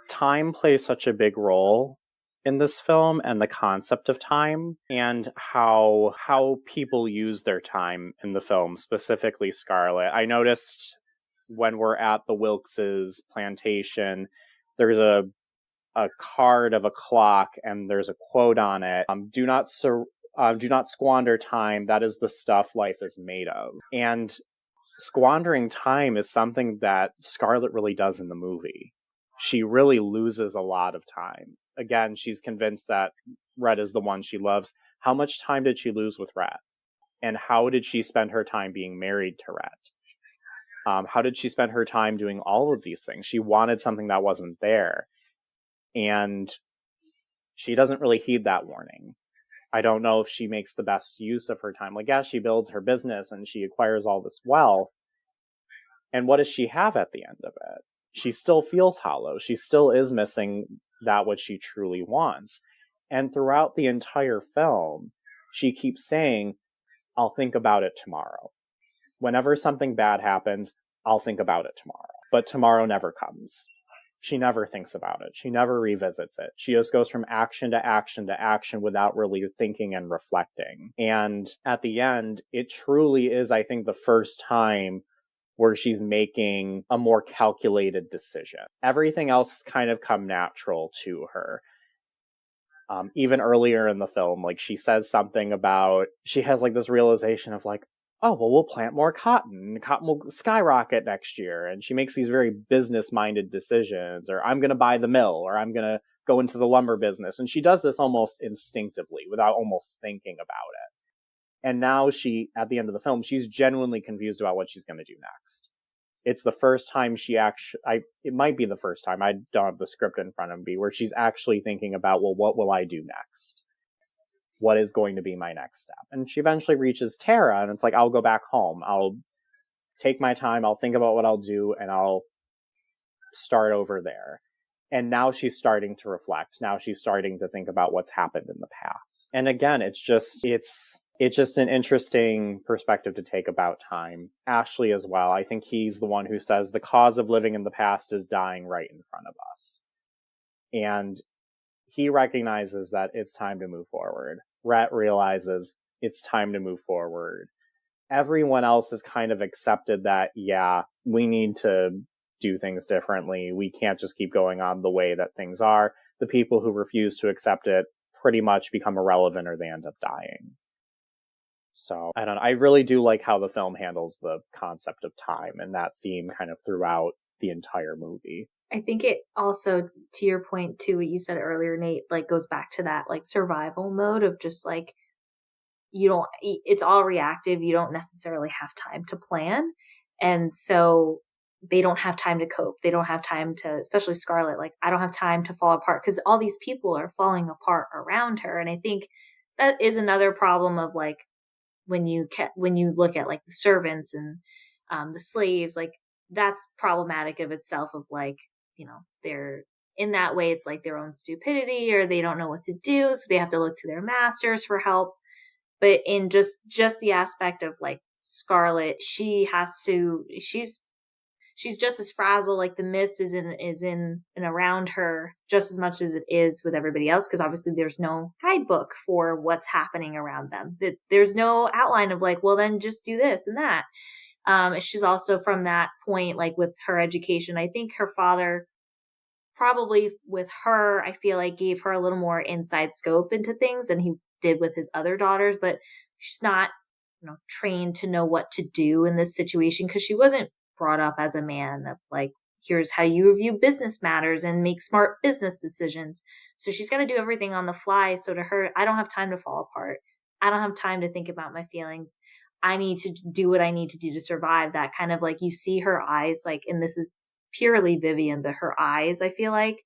time plays such a big role in this film, and the concept of time, and how people use their time in the film, specifically Scarlett. I noticed when we're at the Wilkes' plantation, there's a card of a clock, and there's a quote on it. Do not squander time. That is the stuff life is made of. And squandering time is something that Scarlett really does in the movie. She really loses a lot of time. Again, she's convinced that Rhett is the one she loves. How much time did she lose with Rhett? And how did she spend her time being married to Rhett? How did she spend her time doing all of these things? She wanted something that wasn't there. And she doesn't really heed that warning. I don't know if she makes the best use of her time. Like, yeah, she builds her business and she acquires all this wealth. And what does she have at the end of it? She still feels hollow. She still is missing that what she truly wants. And throughout the entire film, she keeps saying, I'll think about it tomorrow. Whenever something bad happens, I'll think about it tomorrow. But tomorrow never comes. she never thinks about it. She never revisits it. She just goes from action to action to action without really thinking and reflecting. And at the end, it truly is, I think, the first time where she's making a more calculated decision. Everything else has kind of come natural to her. Even earlier in the film, like, she says something about, she has like this realization of like, oh, well, we'll plant more cotton. Cotton will skyrocket next year. And she makes these very business-minded decisions, or I'm going to buy the mill, or I'm going to go into the lumber business. And she does this almost instinctively without almost thinking about it. And now she, at the end of the film, she's genuinely confused about what she's going to do next. It's the first time she actually, it might be the first time, I don't have the script in front of me, where she's actually thinking about, well, what will I do next? What is going to be my next step? And she eventually reaches Tara, and it's like, I'll go back home. I'll take my time. I'll think about what I'll do, and I'll start over there. And now she's starting to reflect. Now she's starting to think about what's happened in the past. And again, it's just an interesting perspective to take about time. Ashley as well. I think he's the one who says the cause of living in the past is dying right in front of us. And he recognizes that it's time to move forward. Rhett realizes it's time to move forward. Everyone else has kind of accepted that, yeah, we need to do things differently. We can't just keep going on the way that things are. The people who refuse to accept it pretty much become irrelevant, or they end up dying. So, I really do like how the film handles the concept of time and that theme kind of throughout the entire movie. I think it also, to your point too, what you said earlier, Nate, like goes back to that like survival mode of just like, it's all reactive. You don't necessarily have time to plan. And so they don't have time to cope. They don't have time to, especially Scarlett, like, I don't have time to fall apart because all these people are falling apart around her. And I think that is another problem of like, when you look at like the servants and the slaves, like that's problematic of itself of like, they're in that way, it's like their own stupidity, or they don't know what to do. So they have to look to their masters for help. But in just the aspect of like Scarlett, she's just as frazzled. Like the mist is in and around her just as much as it is with everybody else. Cause obviously there's no guidebook for what's happening around them. There's no outline of like, well, then just do this and that. She's also from that point, like with her education, I think her father probably with her, I feel like gave her a little more inside scope into things than he did with his other daughters, but she's not, trained to know what to do in this situation because she wasn't brought up as a man of like, here's how you review business matters and make smart business decisions. So she's going to do everything on the fly. So to her, I don't have time to fall apart. I don't have time to think about my feelings. I need to do what I need to do to survive. That kind of like, you see her eyes, like, and this is purely Vivien, but her eyes, I feel like,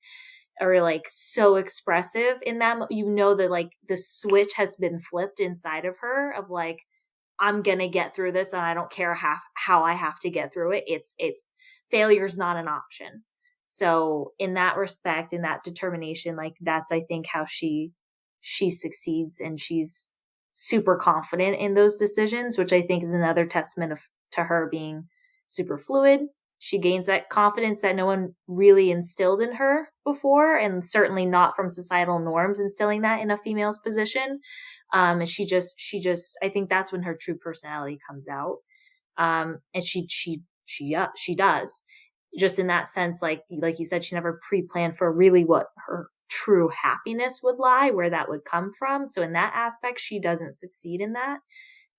are like so expressive in that, that like the switch has been flipped inside of her of like, I'm going to get through this and I don't care how I have to get through it. It's failure's not an option. So in that respect, in that determination, like that's, I think, how she succeeds, and she's super confident in those decisions, which I think is another testament to her being super fluid. She gains that confidence that no one really instilled in her before, and certainly not from societal norms instilling that in a female's position. And she just, I think that's when her true personality comes out. And she does, just in that sense, like you said, she never pre-planned for really what her true happiness would lie, where that would come from. So in that aspect, she doesn't succeed in that.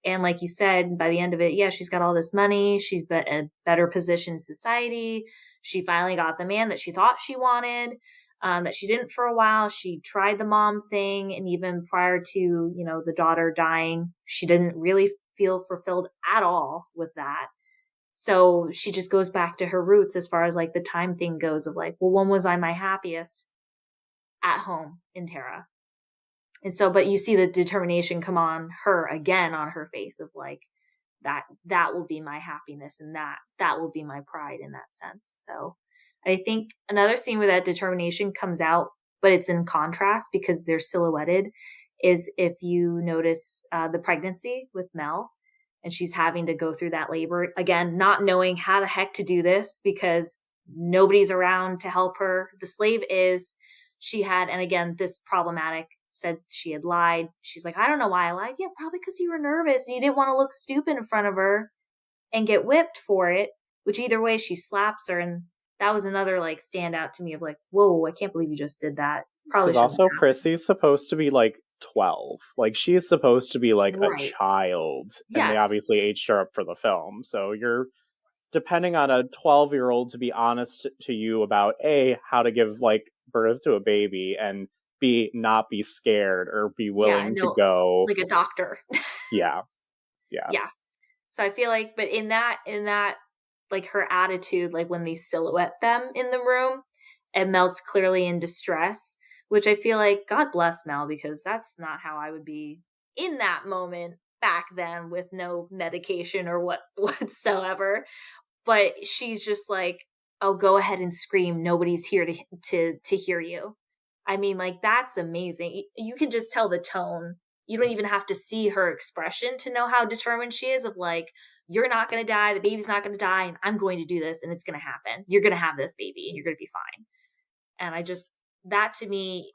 And like you said, by the end of it, yeah, she's got all this money. She's in a better position in society. She finally got the man that she thought she wanted, that she didn't for a while. She tried the mom thing. And even prior to, the daughter dying, she didn't really feel fulfilled at all with that. So she just goes back to her roots as far as like the time thing goes of like, well, when was I my happiest? At home in Tara. And so, but you see the determination come on her again, on her face of like, that will be my happiness, and that will be my pride in that sense. So I think another scene where that determination comes out, but it's in contrast because they're silhouetted, is if you notice the pregnancy with Mel, and she's having to go through that labor again, not knowing how the heck to do this because nobody's around to help her. The slave is, she had, and again, this problematic, said she had lied. She's like, I don't know why I lied. Yeah, probably because you were nervous and you didn't want to look stupid in front of her and get whipped for it, which either way she slaps her. And that was another like standout to me of like, whoa, I can't believe you just did that. Probably Because also shouldn't have. Prissy's supposed to be like 12. Like she is supposed to be like Right. a child. And they Yes. obviously aged her up for the film. So you're depending on a 12-year-old to be honest to you about A, how to give like birth to a baby, and B, not be scared or be willing to go. Like a doctor. Yeah. So I feel like, but in that, like her attitude, like when they silhouette them in the room, and Mel's clearly in distress, which I feel like, God bless Mel, because that's not how I would be in that moment back then with no medication or whatsoever. But she's just like, oh, go ahead and scream. Nobody's here to hear you. I mean, like, that's amazing. You can just tell the tone. You don't even have to see her expression to know how determined she is of like, you're not going to die. The baby's not going to die. And I'm going to do this and it's going to happen. You're going to have this baby and you're going to be fine. And I just, that to me,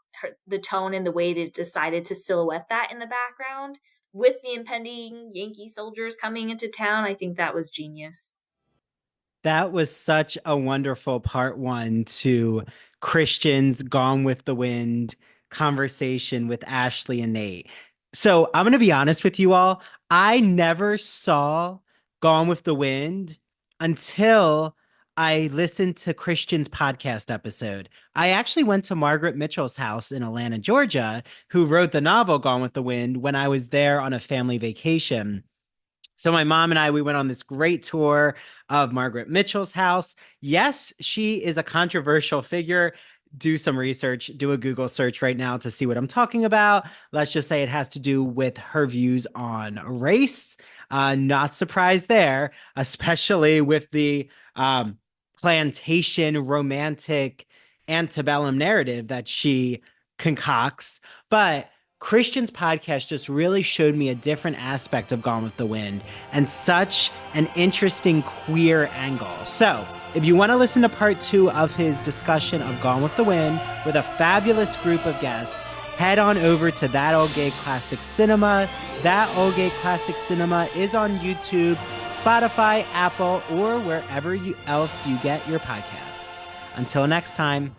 the tone and the way they decided to silhouette that in the background with the impending Yankee soldiers coming into town, I think that was genius. That was such a wonderful part one to Christian's Gone with the Wind conversation with Ashley and Nate. So I'm going to be honest with you all. I never saw Gone with the Wind until I listened to Christian's podcast episode. I actually went to Margaret Mitchell's house in Atlanta, Georgia, who wrote the novel Gone with the Wind, when I was there on a family vacation. So my mom and I, we went on this great tour of Margaret Mitchell's house. Yes, she is a controversial figure. Do some research, do a Google search right now to see what I'm talking about. Let's just say it has to do with her views on race. Not surprised there, especially with the plantation romantic antebellum narrative that she concocts. But Christian's podcast just really showed me a different aspect of Gone with the Wind and such an interesting queer angle. So if you want to listen to part 2 of his discussion of Gone with the Wind with a fabulous group of guests, head on over to That Old Gay Classic Cinema. That Old Gay Classic Cinema is on YouTube, Spotify, Apple, or wherever else you get your podcasts. Until next time.